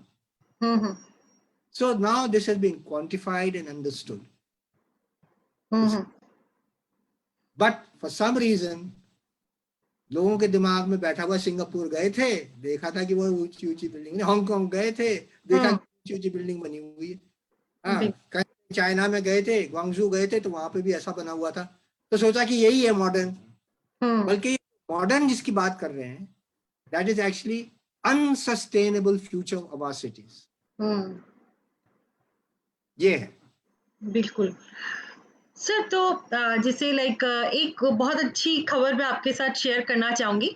So now this has been quantified and understood. But for some reason, लोगों के दिमाग में बैठा हुआ, सिंगापुर गए थे, देखा था कि वो ऊंची ऊंची बिल्डिंग, हांगकांग गए थे, देखा ऊंची ऊंची बिल्डिंग बनी हुई है। हाँ, कहीं चाइना में गए थे, ग्वांगझू गए थे, तो वहां पे भी ऐसा बना हुआ था, तो सोचा कि यही है मॉडर्न। बल्कि मॉडर्न जिसकी बात कर रहे हैं, that is actually unsustainable future of our cities. ये है। बिल्कुल सर। तो जैसे लाइक एक बहुत अच्छी खबर मैं आपके साथ शेयर करना चाहूंगी।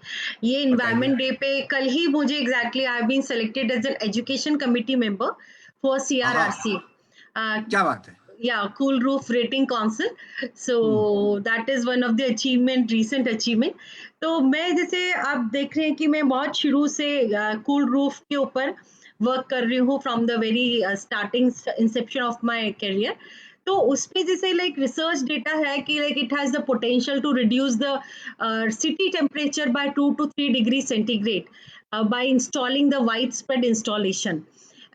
ये इन्वायरमेंट डे पे कल ही मुझे exactly I have been selected as an education committee member for CRRC। क्या बात है। Yeah, Cool Roof Rating Council. So that is one of the achievement, recent achievement. तो मैं जैसे आप देख रहे हैं कि मैं बहुत शुरू से Cool Roof के ऊपर वर्क कर रही हूँ from the very starting inception of my career. तो उसमें जैसे लाइक रिसर्च डेटा है कि like it has the potential to reduce the city temperature by 2 to 3 degrees centigrade by installing the widespread installation.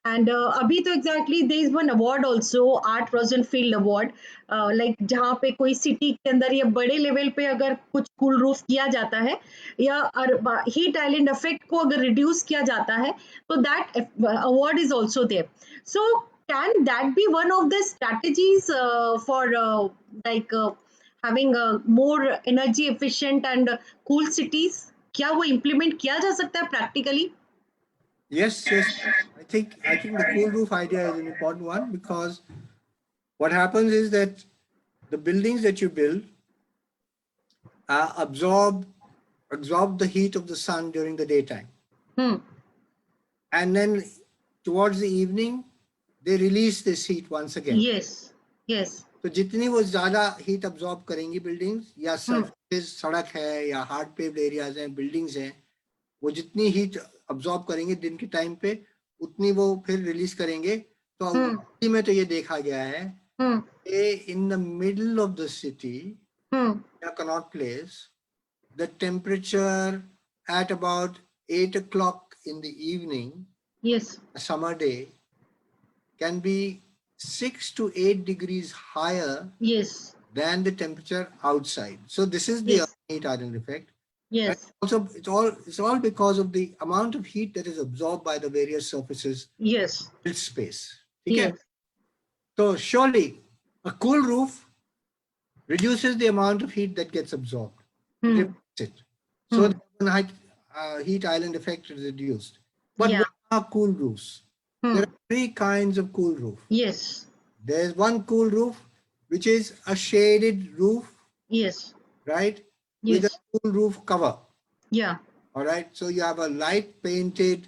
And अभी तो exactly there is one award also, Art Rosenfeld award, like जहाँ पे कोई city के अंदर या बड़े level पे अगर कुछ कूल रूफ किया जाता है या हीट आइलैंड इफेक्ट को अगर रिड्यूस किया जाता है, तो that award is also there. So can that be one of the strategies for like having more energy efficient and cool cities? क्या वो implement किया जा सकता है practically? Yes, yes. I think the cool roof idea is an important one, because what happens is that the buildings that you build absorb the heat of the sun during the daytime, and then towards the evening they release this heat once again. Yes, yes. तो जितनी वो ज्यादा heat absorb करेंगी buildings या surface, सड़क है या hard paved areas हैं, बिल्डिंग्स हैं, वो जितनी हीट अब्जॉर्ब करेंगे दिन के टाइम पे उतनी वो फिर रिलीज करेंगे. तो दिल्ली में तो ये देखा गया है कि in the middle of the city या Connaught Place, the temperature at about 8 o'clock in the evening, yes, a summer day, can be 6 to 8 degrees higher, yes, than the temperature outside. So this is the yes, heat island effect. yes. And also, it's all because of the amount of heat that is absorbed by the various surfaces. Yes. In space. Yes. Okay. So surely a cool roof reduces the amount of heat that gets absorbed. It. So the heat island effect is reduced. But what are cool roofs? There are 3 kinds of cool roof. Yes. There's one cool roof, which is a shaded roof. Yes. Right? Yes. With a cool roof cover. Yeah. All right. So you have a light painted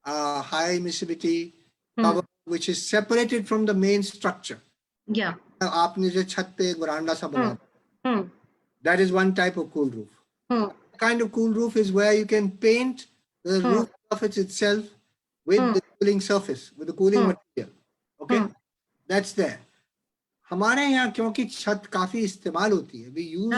high emissivity cover, which is separated from the main structure. Yeah. आपने जो छत पे एक वरांडा सा बना, that is one type of cool roof. The kind of cool roof is where you can paint the roof surface itself with the cooling surface, with the cooling material. Okay, that's there. हमारे यहाँ क्योंकि छत काफी इस्तेमाल होती है, we use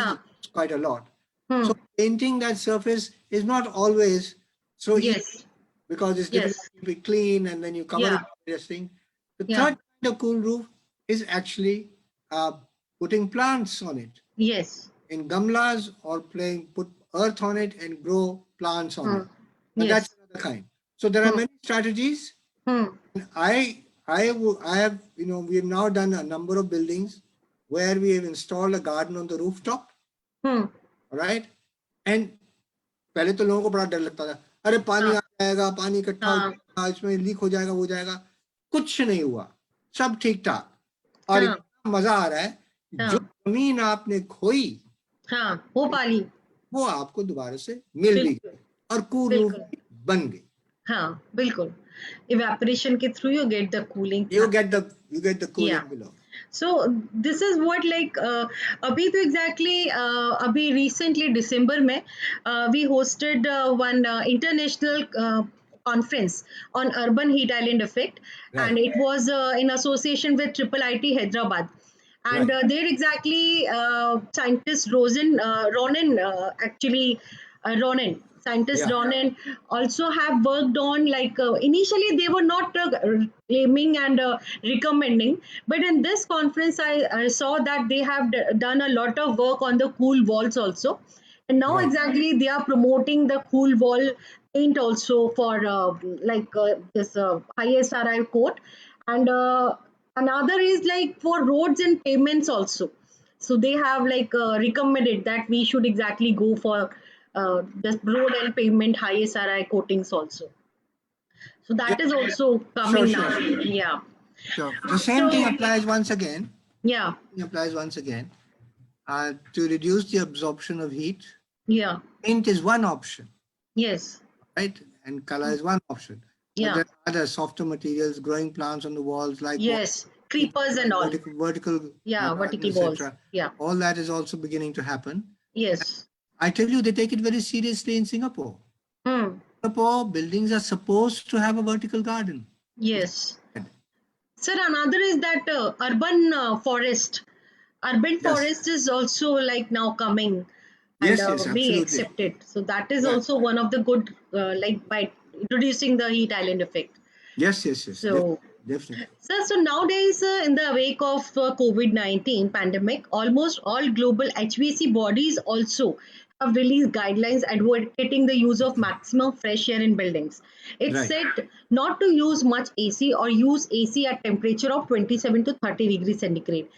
quite a lot. So painting that surface is not always so easy, because it's difficult to be clean and then you cover it with this thing. The third kind of cool roof is actually putting plants on it. Yes. In gamlas, or put earth on it and grow plants on it. But that's another kind. So there are many strategies. I have, we have now done a number of buildings where we have installed a garden on the rooftop. All right. And पहले तो लोगों को बड़ा डर लगता था, अरे पानी आ जाएगा, पानी इकट्ठा हो जाएगा, इसमें लीक हो जाएगा, वो जाएगा. कुछ नहीं हुआ, सब ठीक ठाक. और इतना मजा आ रहा है, जो जमीन आपने खोई, वो पाली, वो आपको दोबारा से मिल भी गई और कूल रूफ बन गई. हाँ, बिल्कुल. Evaporation के through you get the cooling. You get the cooling below. So this is what like अभी तो exactly अभी recently December में we hosted one international conference on urban heat island effect, and it was in association with Triple IT Hyderabad. And there exactly scientist Ronan scientist Ronan also have worked on, like initially they were not claiming and recommending, but in this conference I saw that they have done a lot of work on the cool walls also, and now exactly they are promoting the cool wall paint also for this high SRI coat, and another is like for roads and pavements also. So they have like recommended that we should exactly go for the road and pavement high SRI coatings also. So that is also coming now. Yeah. Sure. The same thing applies once again. Yeah. It applies once again. To reduce the absorption of heat. Yeah. Paint is one option. Yes. Right? And color is one option. Yeah. But there are other softer materials, growing plants on the walls, like creepers and all. Vertical walls. Yeah. All that is also beginning to happen. Yes. I tell you, they take it very seriously in Singapore. Singapore buildings are supposed to have a vertical garden. Yes. Sir, another is that urban forest. Urban forest is also like now coming and being accepted. So that is also one of the good, like by introducing the heat island effect. Yes. So, Definitely. so nowadays, in the wake of COVID-19 pandemic, almost all global HVAC bodies also have released guidelines advocating the use of maximum fresh air in buildings. It's Right. said not to use much AC or use AC at temperature of 27 to 30 degrees centigrade.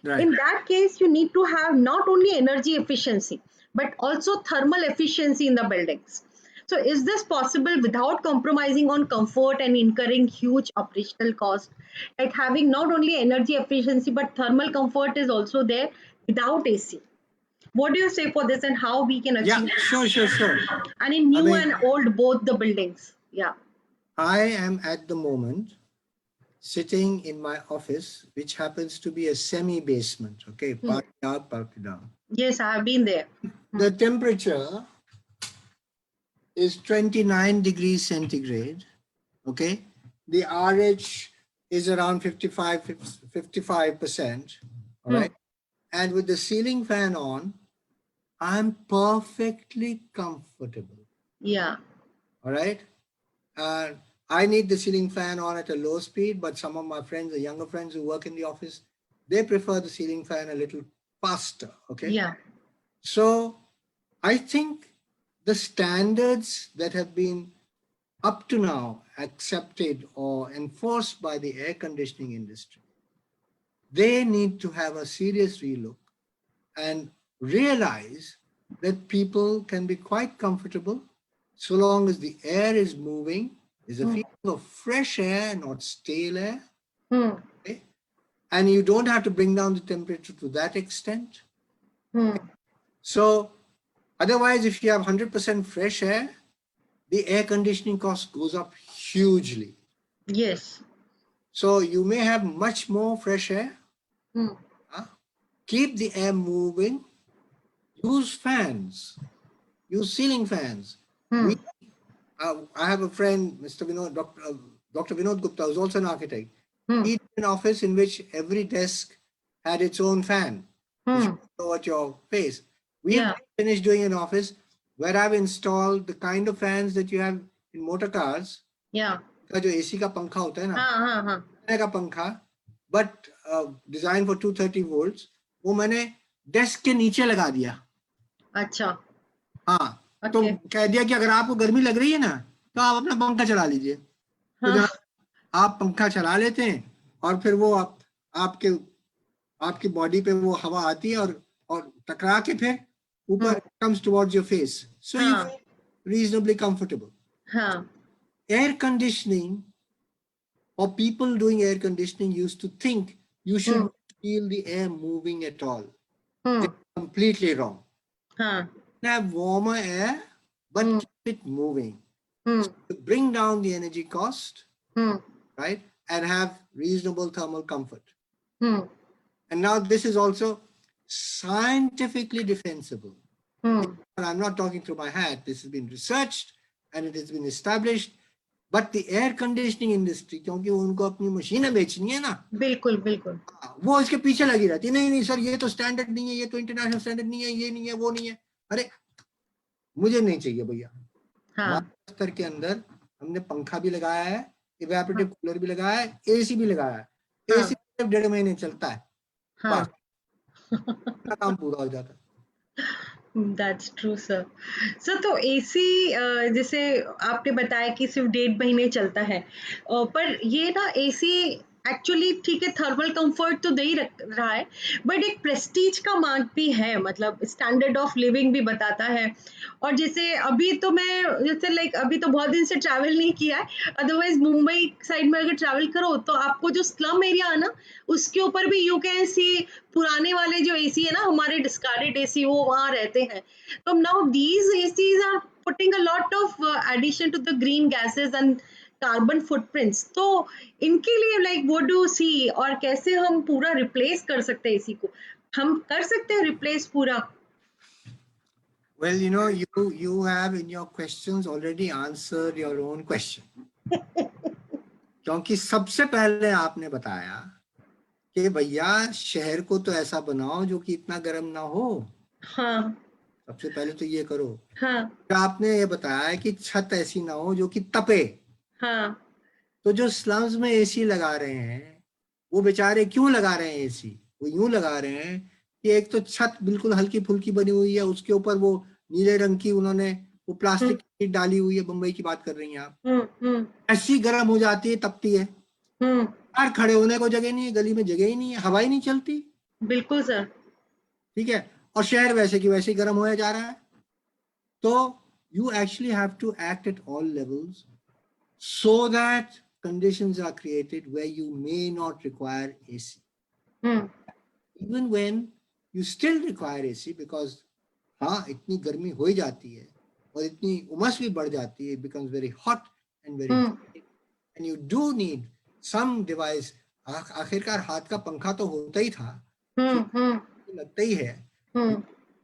In Right. that case, you need to have not only energy efficiency but also thermal efficiency in the buildings. So, is this possible without compromising on comfort and incurring huge operational cost? Like having not only energy efficiency but thermal comfort is also there without AC. What do you say for this and how we can Yeah, achieve sure. this? And in I new mean, and old, both the buildings. Yeah. I am at the moment sitting in my office, which happens to be a semi-basement, okay, Hmm. partly out, partly down. Yes, I have been there. The temperature is 29 degrees centigrade, okay. The RH is around 55%, all Hmm. right. And with the ceiling fan on, I'm perfectly comfortable, Yeah. all right. And I need the ceiling fan on at a low speed, but some of my friends, the younger friends who work in the office, they prefer the ceiling fan a little faster. Okay. Yeah. So I think the standards that have been up to now accepted or enforced by the air conditioning industry, they need to have a serious relook and realize that people can be quite comfortable so long as the air is moving. There's a Hmm. feeling of fresh air, not stale air. Hmm. Okay? And you don't have to bring down the temperature to that extent. Hmm. So otherwise, if you have 100% fresh air, the air conditioning cost goes up hugely. Yes. So you may have much more fresh air. Hmm. Keep the air moving. Use fans. Use ceiling fans. Hmm. We I have a friend, Mr. Vinod, Dr. Vinod Gupta, who's also an architect. Hmm. He had an office in which every desk had its own fan, which Hmm. you throw at your face. We have Yeah. finished doing an office where I've installed the kind of fans that you have in motor cars. Yeah. का जो AC का पंखा होता है ना, हाँ. तरह का पंखा, but designed for 230 volts, वो मैंने डेस्क के नीचे लगा दिया. अच्छा. हाँ, तो Okay. कह दिया कि अगर आपको गर्मी लग रही है ना, तो आप अपना पंखा चला लीजिए. तो हाँ. जब आप पंखा चला लेते हैं और फिर वो आपके आपकी बॉडी पे वो हवा आती है और टकरा के फिर ऊपर comes towards your face, so you हाँ. feel reasonably comfortable. हाँ. Air conditioning, or people doing air conditioning, used to think you should feel the air moving at all. They're completely wrong. हाँ. Have warmer air, but keep it moving. So bring down the energy cost, right? And have reasonable thermal comfort. And now this is also scientifically defensible. I'm not talking through my hat. This has been researched and it has been established. But the air conditioning industry, क्योंकि उनको अपनी मशीनें बेचनी है ना, बिल्कुल बिल्कुल वो इसके पीछे लगी रहती है. नहीं सर, ये तो स्टैंडर्ड नहीं है, ये तो इंटरनेशनल स्टैंडर्ड नहीं है, ये नहीं है, वो नहीं है. अरे मुझे नहीं चाहिए भैया. हमारे स्तर के अंदर हमने पंखा भी लगाया है, इवेपोरेटिव कूलर भी लगाया है, एसी भी लगाया है. एसी सिर्फ 1.5 महीने चलता है, बस काम पूरा हो जाता है. That's true sir. सर तो एसी जैसे आपने बताया कि सिर्फ 1.5 महीने चलता है, पर ये ना एसी एक्चुअली ठीक है थर्मल कंफर्ट तो दे ही रहा है, बट एक प्रेस्टीज का मार्क भी है, मतलब स्टैंडर्ड ऑफ लिविंग भी बताता है. और जैसे अभी तो मैं जैसे लाइक अभी तो बहुत दिन से ट्रैवल नहीं किया है, अदरवाइज मुंबई साइड में अगर ट्रैवल करो तो आपको जो स्लम एरिया है ना उसके ऊपर भी यू कैन सी पुराने वाले जो एसी है ना हमारे डिस्कार्डेड एसी वो वहां रहते हैं. तो now these ACs are putting a lot of addition to the green gases and carbon footprints. तो इनके लिए लाइक व्हाट डू सी, और कैसे हम पूरा रिप्लेस कर सकते हैं एसी को, हम कर सकते हैं रिप्लेस पूरा? Well, you have in your questions already answered your own question. क्योंकि सबसे पहले आपने बताया कि भैया शहर को तो ऐसा बनाओ जो कि इतना गर्म ना हो. हाँ. सबसे पहले तो ये करो. हाँ. आपने ये बताया कि छत ऐसी ना हो जो कि तपे. हाँ. तो जो स्लम्स में एसी लगा रहे हैं, वो बेचारे क्यों लगा रहे हैं एसी? वो यूं लगा रहे हैं कि एक तो छत बिल्कुल हल्की फुल्की बनी हुई है, उसके ऊपर वो नीले रंग की उन्होंने वो प्लास्टिक की शीट डाली हुई है, बम्बई की बात कर रही हैं आप। ऐसी गर्म हो जाती है, तपती है, यार खड़े होने को जगह नहीं है, गली में जगह ही नहीं है, हवा ही नहीं चलती। बिल्कुल सर। ठीक है, और शहर वैसे की वैसे ही गर्म होया जा रहा है। तो you actually have to act at all levels so that conditions are created where you may not require AC. Even when you still require AC, because हाँ इतनी गर्मी हो ही जाती है और इतनी उमस भी बढ़ जाती है, it becomes very hot and very dry, and you do need some device. आखिरकार हाथ का पंखा तो होता ही था, लगता ही है.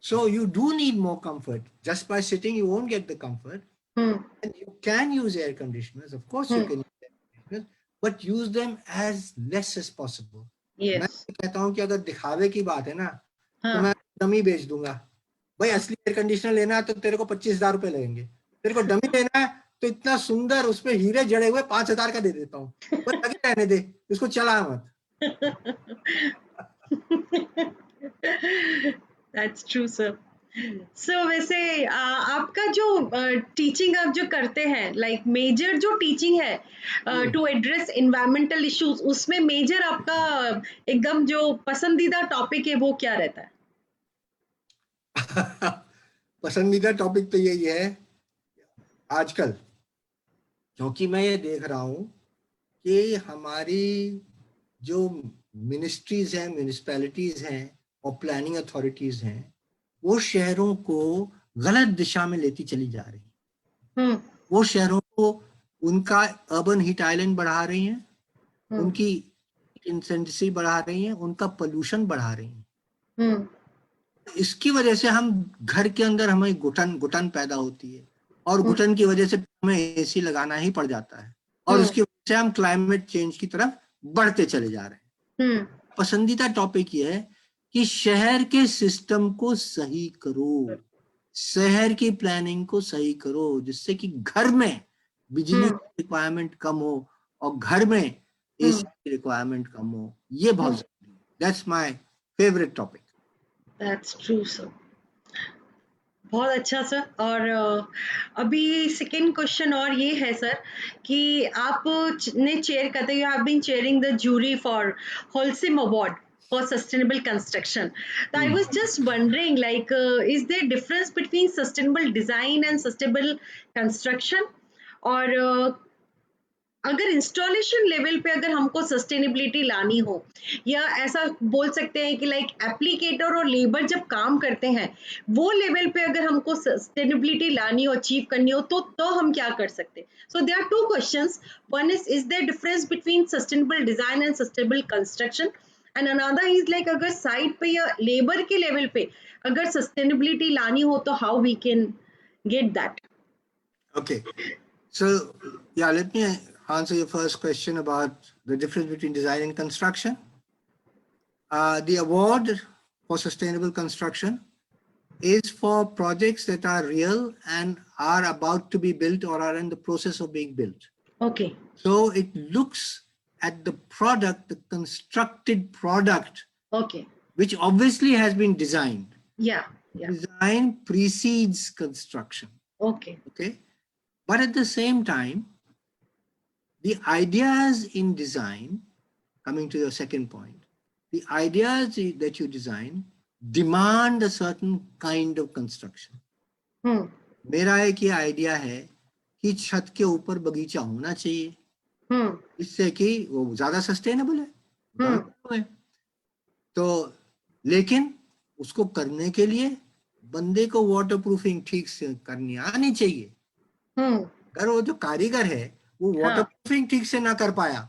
So you do need more comfort. Just by sitting, you won't get the comfort. And you can use air conditioners. Of course, you can use air conditioners, but use them as less as possible. मैं yes. कहता हूँ कि अगर दिखावे की बात है ना, तो मैं डमी बेच दूंगा. भाई असली एयर कंडीशनर लेना है तो तेरे को 25,000 रुपए लगेंगे. तेरे को डमी लेना है तो इतना सुंदर उसपे हीरे जड़े हुए 5,000 का दे देता हूँ. बस लगे रहने दे, इसको चला मत. That's true sir. सो वैसे आपका जो टीचिंग आप जो करते हैं, लाइक मेजर जो टीचिंग है टू एड्रेस एनवायरमेंटल इश्यूज, उसमें मेजर आपका एकदम जो पसंदीदा टॉपिक है वो क्या रहता है? पसंदीदा टॉपिक तो यही है आजकल, क्योंकि मैं ये देख रहा हूँ कि हमारी जो मिनिस्ट्रीज हैं, म्यूनिसिपैलिटीज हैं और प्लानिंग अथॉरिटीज हैं, वो शहरों को गलत दिशा में लेती चली जा रही हैं. वो शहरों को उनका अर्बन हीट आइलैंड बढ़ा रही हैं, उनकी इंटेंसिटी बढ़ा रही हैं, उनका पोल्यूशन बढ़ा रही हैं. इसकी वजह से हम घर के अंदर हमें घुटन घुटन पैदा होती है, और घुटन की वजह से हमें एसी लगाना ही पड़ जाता है, और उसकी वजह से हम क्लाइमेट चेंज की तरफ बढ़ते चले जा रहे हैं. पसंदीदा टॉपिक ये है कि शहर के सिस्टम को सही करो, शहर की प्लानिंग को सही करो, जिससे कि घर में बिजली की रिक्वायरमेंट कम हो और घर में एसी की रिक्वायरमेंट कम हो. ये बहुत जरूरी है. That's my favourite topic. That's true sir. बहुत अच्छा सर। और अभी सेकेंड क्वेश्चन और ये है सर कि आप ने चेयर करते, you have been chairing the jury for Holcim award for sustainable construction. तो I was just wondering, like is there difference between sustainable design and sustainable construction? और अगर इंस्टॉलेशन लेवल पे अगर हमको सस्टेनेबिलिटी लानी हो, या ऐसा बोल सकते हैं कि लाइक एप्लीकेटर और लेबर जब काम करते हैं वो लेवल पे अगर हमको सस्टेनेबिलिटी लानी हो, अचीव करनी हो, तो हम क्या कर सकते हैं? So there are two questions. One is there difference between sustainable design and sustainable construction, and another is like अगर साइट पे या लेबर के लेवल पे अगर सस्टेनेबिलिटी लानी हो तो how we can get that? Okay, so yeah, let me answer your first question about the difference between design and construction. The award for sustainable construction is for projects that are real and are about to be built or are in the process of being built. Okay. So it looks at the product, the constructed product, Okay. which obviously has been designed. Yeah. Yeah. Design precedes construction. Okay. Okay. But at the same time, the ideas in design, coming to your second point, the ideas that you design demand a certain kind of construction. मेरा एक ये idea है कि छत के ऊपर बगीचा होना चाहिए, इससे कि वो ज्यादा सस्टेनेबल है. तो लेकिन उसको करने के लिए बंदे को वाटर प्रूफिंग ठीक से करनी आनी चाहिए. अगर वो जो कारीगर है वो वाटर प्रूफिंग ठीक से ना कर पाया,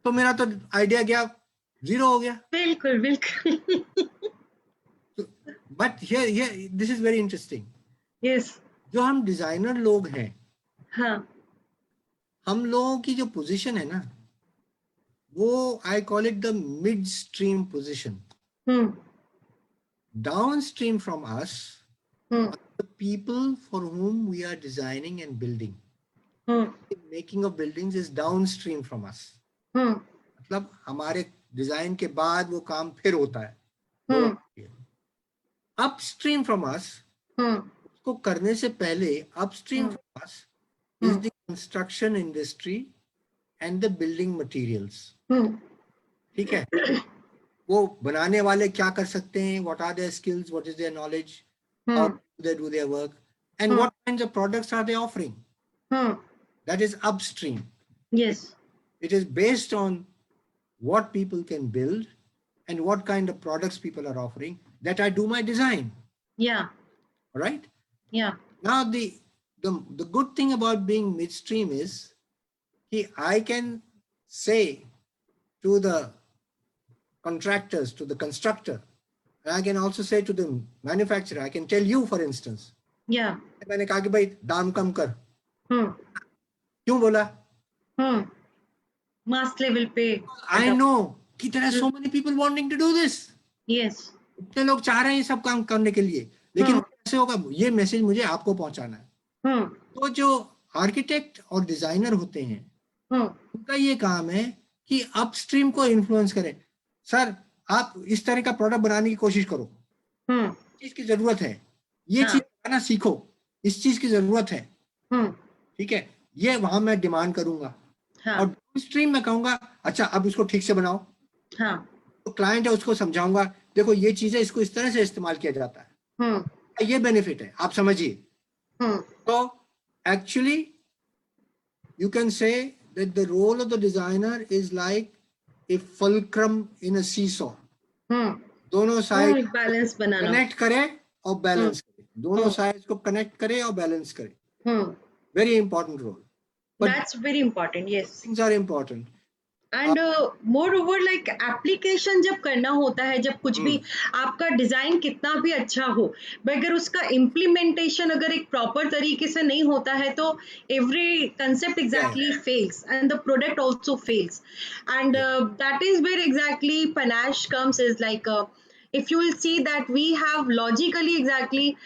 तो मेरा तो आइडिया गया, जीरो हो गया. बिल्कुल बिल्कुल. But here this is very interesting. Yes. जो हम डिजाइनर लोग हैं, हाँ. हम लोगों की जो पोजीशन है ना, वो I call it the mid stream position. Downstream from us, the people for whom we are designing and building. Making of buildings is downstream from us. मतलब हमारे डिजाइन के बाद वो काम फिर होता है. Upstream from us, उसको करने से पहले upstream from us is the construction industry and the building materials. ठीक है. वो बनाने वाले क्या कर सकते हैं, what are their skills, what is their knowledge, how do they do their work, and what kinds of products are they offering. That is upstream. Yes. It is based on what people can build and what kind of products people are offering that I do my design. Yeah. All right. Yeah. Now the good thing about being midstream is I can say to the contractors, to the constructor, and I can also say to the manufacturer, I can tell you, for instance. Yeah. मैंने कहा कि भाई दाम कम कर. क्यों बोला? Mass level पे. I know कि there are so many people wanting to do this. Yes. इतने लोग चाह रहे हैं सब काम करने के लिए, लेकिन कैसे होगा? ये मैसेज मुझे आपको पहुंचाना है. तो जो आर्किटेक्ट और डिजाइनर होते हैं, उनका ये काम है कि अपस्ट्रीम को इन्फ्लुएंस करें. सर, आप इस तरह का प्रोडक्ट बनाने की कोशिश करो, चीज की जरूरत है, ये चीज बनाना सीखो, इस चीज की जरूरत है. ठीक है, ये वहां मैं डिमांड करूंगा. और डाउनस्ट्रीम में कहूंगा, अच्छा अब इसको ठीक से बनाओ. तो क्लाइंट है, उसको समझाऊंगा, देखो ये चीजें इसको इस तरह से इस्तेमाल किया जाता है, ये बेनिफिट है, आप समझिए. तो actually you can say that the role of the designer is like a fulcrum in a seesaw. दोनों साइड बैलेंस बनाना, कनेक्ट करे और बैलेंस करे, दोनों साइड को कनेक्ट करे और बैलेंस करे. Very important role. That's very important. Yes. Things are important. And moreover, like application जब करना होता है, जब कुछ भी आपका डिजाइन कितना भी अच्छा हो, अगर उसका इम्प्लीमेंटेशन अगर एक प्रॉपर तरीके से नहीं होता है, तो every concept exactly fails and the product also fails. And that is where exactly panache comes, is like if you will see that we have logically exactly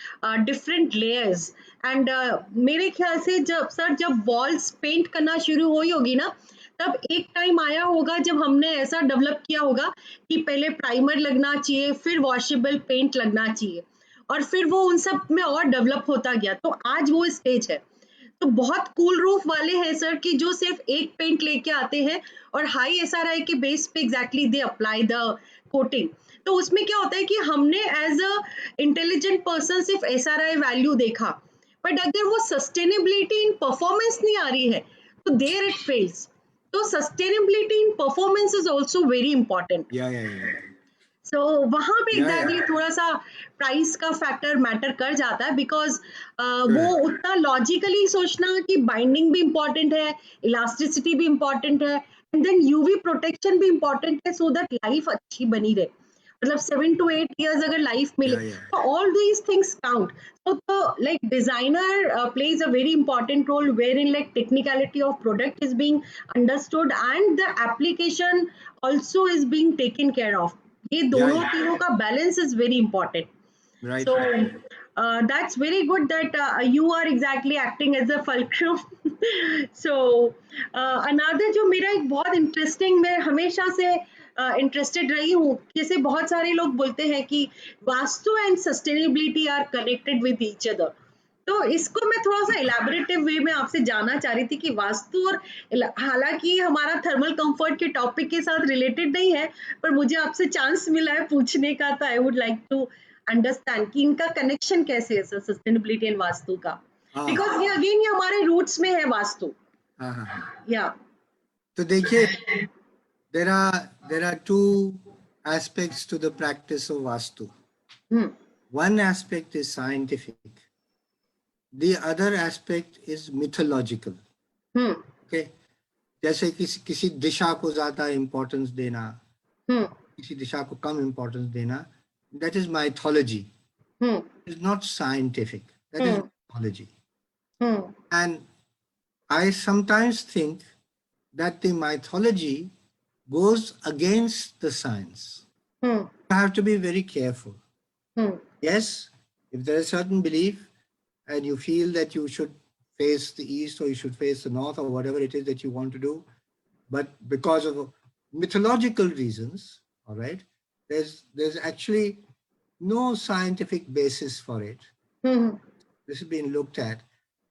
different layers. And मेरे ख्याल से जब walls पेंट करना शुरू हुई होगी ना, तब एक टाइम आया होगा जब हमने ऐसा डेवलप किया होगा कि पहले प्राइमर लगना चाहिए, फिर वॉशेबल पेंट लगना चाहिए, और फिर वो उन सब में और डेवलप होता गया. तो आज वो स्टेज है. तो बहुत कूल रूफ वाले हैं सर कि जो सिर्फ एक पेंट लेके आते हैं और हाई एसआरआई के बेस पे exactly they apply the coating. तो उसमें क्या होता है कि हमने एज अ इंटेलिजेंट पर्सन सिर्फ एसआरआई वैल्यू देखा, बट अगर वो सस्टेनेबिलिटी इन परफॉर्मेंस नहीं आ रही है तो देयर इट फेल्स. तो sustainability in performance is also very important. So वहां पे एग्जैक्टली थोड़ा सा प्राइस का फैक्टर मैटर कर जाता है, बिकॉज वो उतना लॉजिकली सोचना कि बाइंडिंग भी इम्पोर्टेंट है, इलास्टिसिटी भी इम्पोर्टेंट है, एंड देन यूवी प्रोटेक्शन भी इम्पोर्टेंट है, सो दैट लाइफ अच्छी बनी रहे. मतलब 7 to 8 years अगर लाइफ मिले, तो all these things count. So the like designer plays a very important role, wherein like technicality of product is being understood and the application also is being taken care of. ये दोनों तीनों का balance is very important. Right. So that's very good that you are exactly acting as a fulcrum. So another जो मेरा एक बहुत interesting, मैं हमेशा से इंटरेस्टेड रही हूँ, जैसे बहुत सारे लोग बोलते हैं कि Vastu and sustainability are connected with each other. तो इसको मैं थोड़ा सा इलैबोरेटिव वे में आपसे जानना चाह रही थी कि वास्तु और, हालांकि हमारा थर्मल कंफर्ट के टॉपिक के साथ रिलेटेड नहीं है, पर मुझे आपसे चांस मिला है पूछने का, तो I would like to understand कि इनका कनेक्शन कैसे है सर, सस्टेनेबिलिटी एंड वास्तु का, बिकॉज ये अगेन ये हमारे रूट्स में है वास्तु. या तो देखिए, there are two aspects to the practice of Vastu. One aspect is scientific. The other aspect is mythological. Okay? जैसे किसी दिशा को ज़्यादा importance देना, किसी दिशा को कम importance देना, that is mythology. It's not scientific. That is mythology. And I sometimes think that the mythology goes against the science. You have to be very careful. Yes, if there is certain belief and you feel that you should face the east or you should face the north or whatever it is that you want to do. But because of mythological reasons, all right, there's actually no scientific basis for it. Mhm. This has been looked at.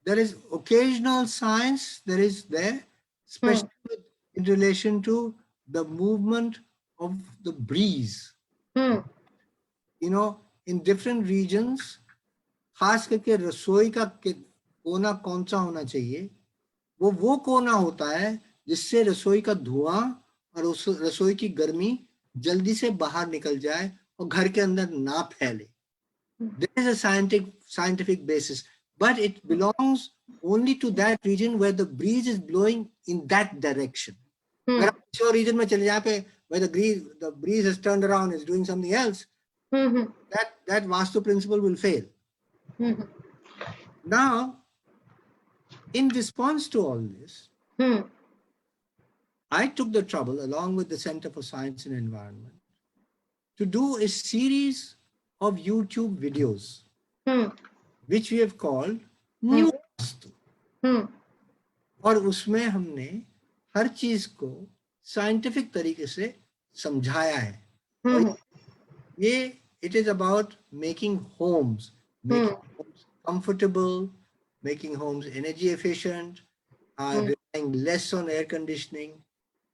There is occasional science there, Mhm. especially in relation to the movement of the breeze. Mhm. You know, in different regions, खास करके रसोई का कोना कौन सा होना चाहिए, वो कोना होता है जिससे रसोई का धुआं और उस रसोई की गर्मी जल्दी से बाहर निकल जाए और घर के अंदर ना फैले. There is a scientific basis, but it belongs only to that region where the breeze is blowing in that direction. अगर आप किसी और region में चले जाए पे where the breeze has turned around, is doing something else, that Vastu principle will fail. Now, in response to all this, I took the trouble, along with the Center for Science and Environment, to do a series of YouTube videos, which we have called New Vastu. और उसमें हमने हर चीज को scientific तरीके से समझाया है. और ये it is about making homes comfortable, making homes energy efficient, relying less on air conditioning,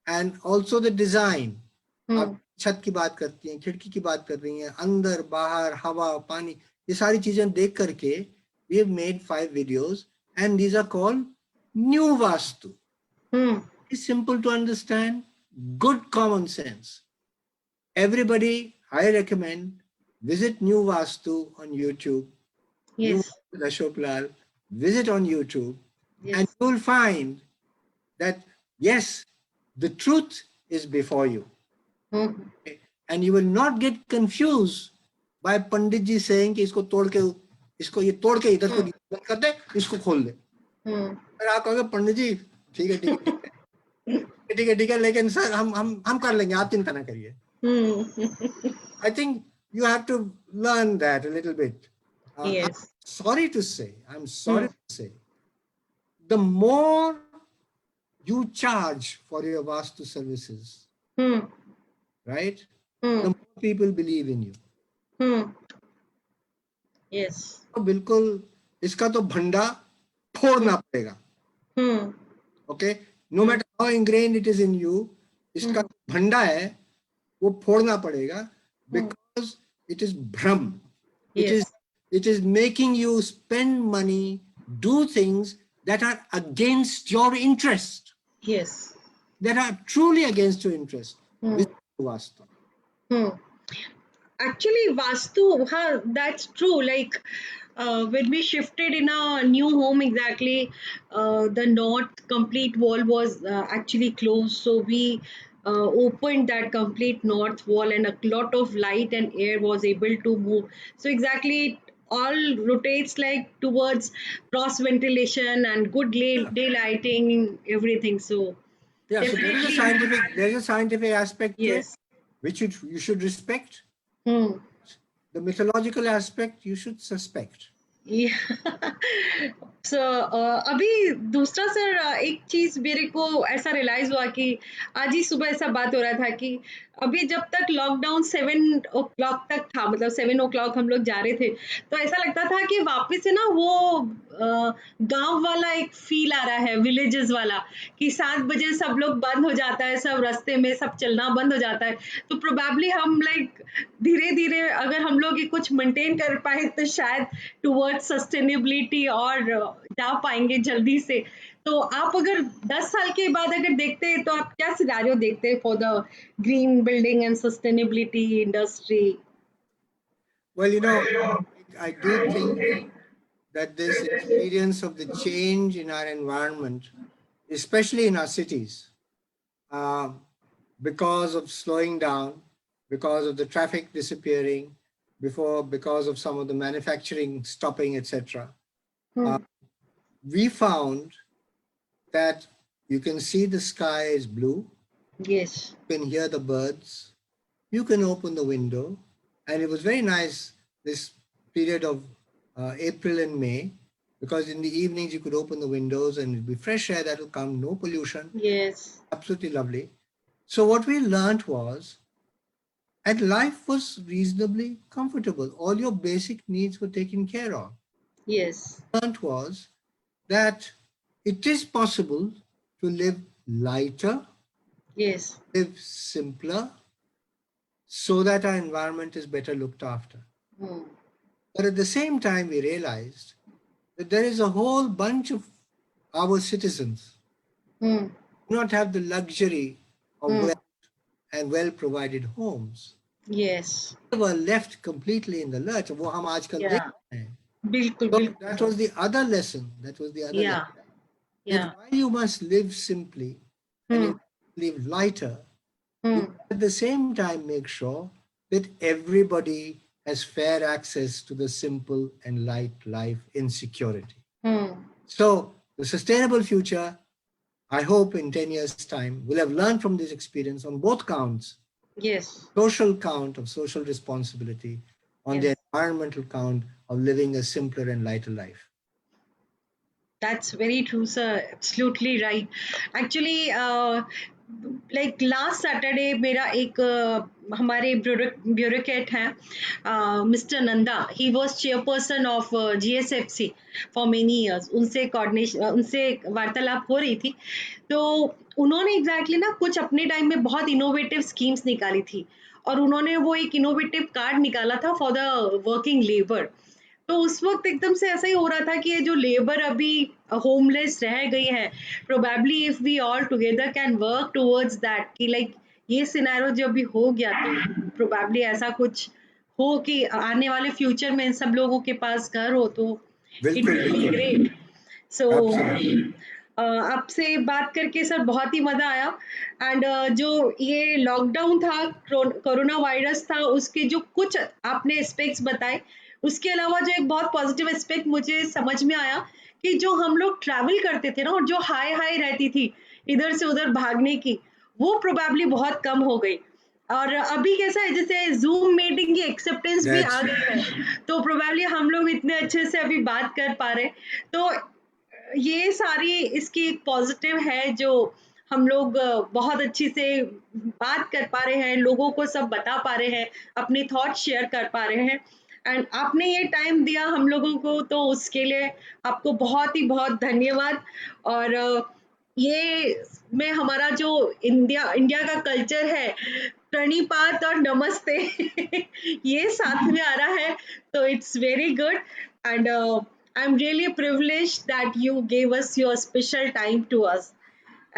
and also the design. आप छत की बात करती हैं, खिड़की की बात कर रही हैं, अंदर बाहर हवा पानी, ये सारी चीजें देख करके we have made 5 videos and these are called New Vastu. It's simple to understand, good common sense. Everybody, I recommend, visit New Vastu on YouTube. Yes. New Ashok Lal, visit on YouTube, Yes. and you'll find that, yes, the truth is before you. And you will not get confused by Pandit ji saying कि इसको तोड़ के ये तोड़ के इधर को बंद कर दे, इसको खोल दे. फिर आप कहोगे पंडित जी ठीक है ठीक है लेकिन सर हम कर लेंगे, आप चिंता ना करिए. I think you have to learn that a little bit. Yes. I'm sorry to say, the more you charge for your Vastu services, right? The more people believe in you. Yes. तो बिल्कुल इसका तो भंडा फोड़ना पड़ेगा. Okay, no matter how ingrained it is in you, इसका भंडा है वो फोड़ना पड़ेगा, because it is bhram. Yes. It is making you spend money, do things that are against your interest. Yes. That are truly against your interest. Vastu. Actually, Vastu, that's true. Like when we shifted in a new home, exactly, the north complete wall was actually closed. So we opened that complete north wall, and a lot of light and air was able to move. So exactly, all rotates like towards cross ventilation and good daylighting, everything. So Yeah, so there is a scientific aspect to it, yes. which you should respect. The mythological aspect you should suspect. So, अभी दूसरा sir एक चीज मेरे को ऐसा realise हुआ कि आज ही सुबह ऐसा बात हो रहा था कि अभी जब तक लॉकडाउन 7 o'clock तक था, मतलब 7 o'clock हम लोग जा रहे थे, तो ऐसा लगता था कि वापस से ना वो गांव वाला एक फील आ रहा है, विलेजेस वाला, कि 7 बजे सब लोग बंद हो जाता है, सब रास्ते में सब चलना बंद हो जाता है. तो प्रोबेबली हम लाइक धीरे धीरे अगर हम लोग ये कुछ मेंटेन कर पाए तो शायद टुवर्ड्स सस्टेनेबिलिटी और जा पाएंगे जल्दी से. तो आप अगर 10 साल के बाद अगर देखते हैं तो आप क्या सिनेरियो देखते हैं for the green building and sustainability industry? Well, you know, I do think that this experience of the change in our environment, especially in our cities, uh, because of slowing down, because of the traffic disappearing, because of some of the manufacturing stopping, etc., we found that you can see the sky is blue. Yes. You can hear the birds. You can open the window. And it was very nice this period of April and May, because in the evenings you could open the windows and it'd be fresh air that will come, no pollution. Yes. Absolutely lovely. So what we learned was, and life was reasonably comfortable. All your basic needs were taken care of. Yes. What we learned was that it is possible to live lighter, Yes. live simpler, so that our environment is better looked after. Hmm. But at the same time, we realized that there is a whole bunch of our citizens Hmm. who do not have the luxury of Hmm. wealth and well-provided homes. Yes. They were left completely in the lurch. वो हम आजकल देख Yeah. रहे हैं. बिल्कुल So बिल्कुल. that was the other lesson. That was the other lesson. Yeah. That Yeah. while you must live simply and you live lighter, you Hmm. at the same time make sure that everybody has fair access to the simple and light life in security. Hmm. So the sustainable future, I hope in 10 years' time, will have learned from this experience on both counts. Yes. Social count of social responsibility, on the Yes. environmental count of living a simpler and lighter life. That's very true, sir. Absolutely right. Actually, like last Saturday, मेरा एक हमारे bureaucrat हैं Mr. Nanda. He was chairperson of GSFC for many years. उनसे coordination उनसे वार्तालाप हो रही थी. तो उन्होंने exactly ना कुछ अपने टाइम में बहुत innovative schemes निकाली थी और उन्होंने वो एक innovative कार्ड निकाला था for the working labor. तो उस वक्त एकदम से ऐसा ही हो रहा था कि ये जो लेबर अभी होमलेस रह गई है probably if we all together can work towards that कि लाइक ये सिनेरियो जो अभी हो गया तो प्रोबेबली ऐसा कुछ हो कि आने वाले फ्यूचर में इन सब लोगों के पास घर हो तो इट बिल्कुल विल बी बिल्कुल. Great so Absolutely. आपसे बात करके सर बहुत ही मजा आया एंड जो ये लॉकडाउन था कोरोना वायरस था उसके जो कुछ आपने एस्पेक्ट्स बताए उसके अलावा जो एक बहुत पॉजिटिव एस्पेक्ट मुझे समझ में आया कि जो हम लोग ट्रैवल करते थे ना और जो हाई हाई रहती थी इधर से उधर भागने की वो प्रोबेबली बहुत कम हो गई और अभी कैसा है जैसे जूम मीटिंग की एक्सेप्टेंस भी आ That's गई है तो प्रोबेबली हम लोग इतने अच्छे से अभी बात कर पा रहे तो ये सारी इसकी एक पॉजिटिव है जो हम लोग बहुत अच्छी से बात कर पा रहे हैं लोगों को सब बता पा रहे हैं अपने थॉट शेयर कर पा रहे हैं एंड आपने ये टाइम दिया हम लोगों को तो उसके लिए आपको बहुत ही बहुत धन्यवाद और ये में हमारा जो इंडिया इंडिया का कल्चर है प्रणिपात और नमस्ते ये साथ में आ रहा है तो it's very good and I'm really privileged that you gave us your special time to us.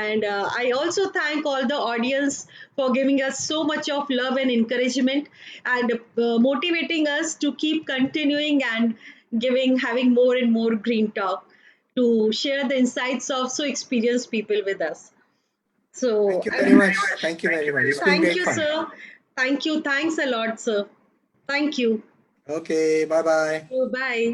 And I also thank all the audience for giving us so much of love and encouragement and motivating us to keep continuing and having more and more green talk to share the insights of so experienced people with us. So, thank you very much. Thank you very much. It's been thank great you, fun. sir. Thank you. Thanks a lot, sir. Thank you. Okay, bye bye. Bye.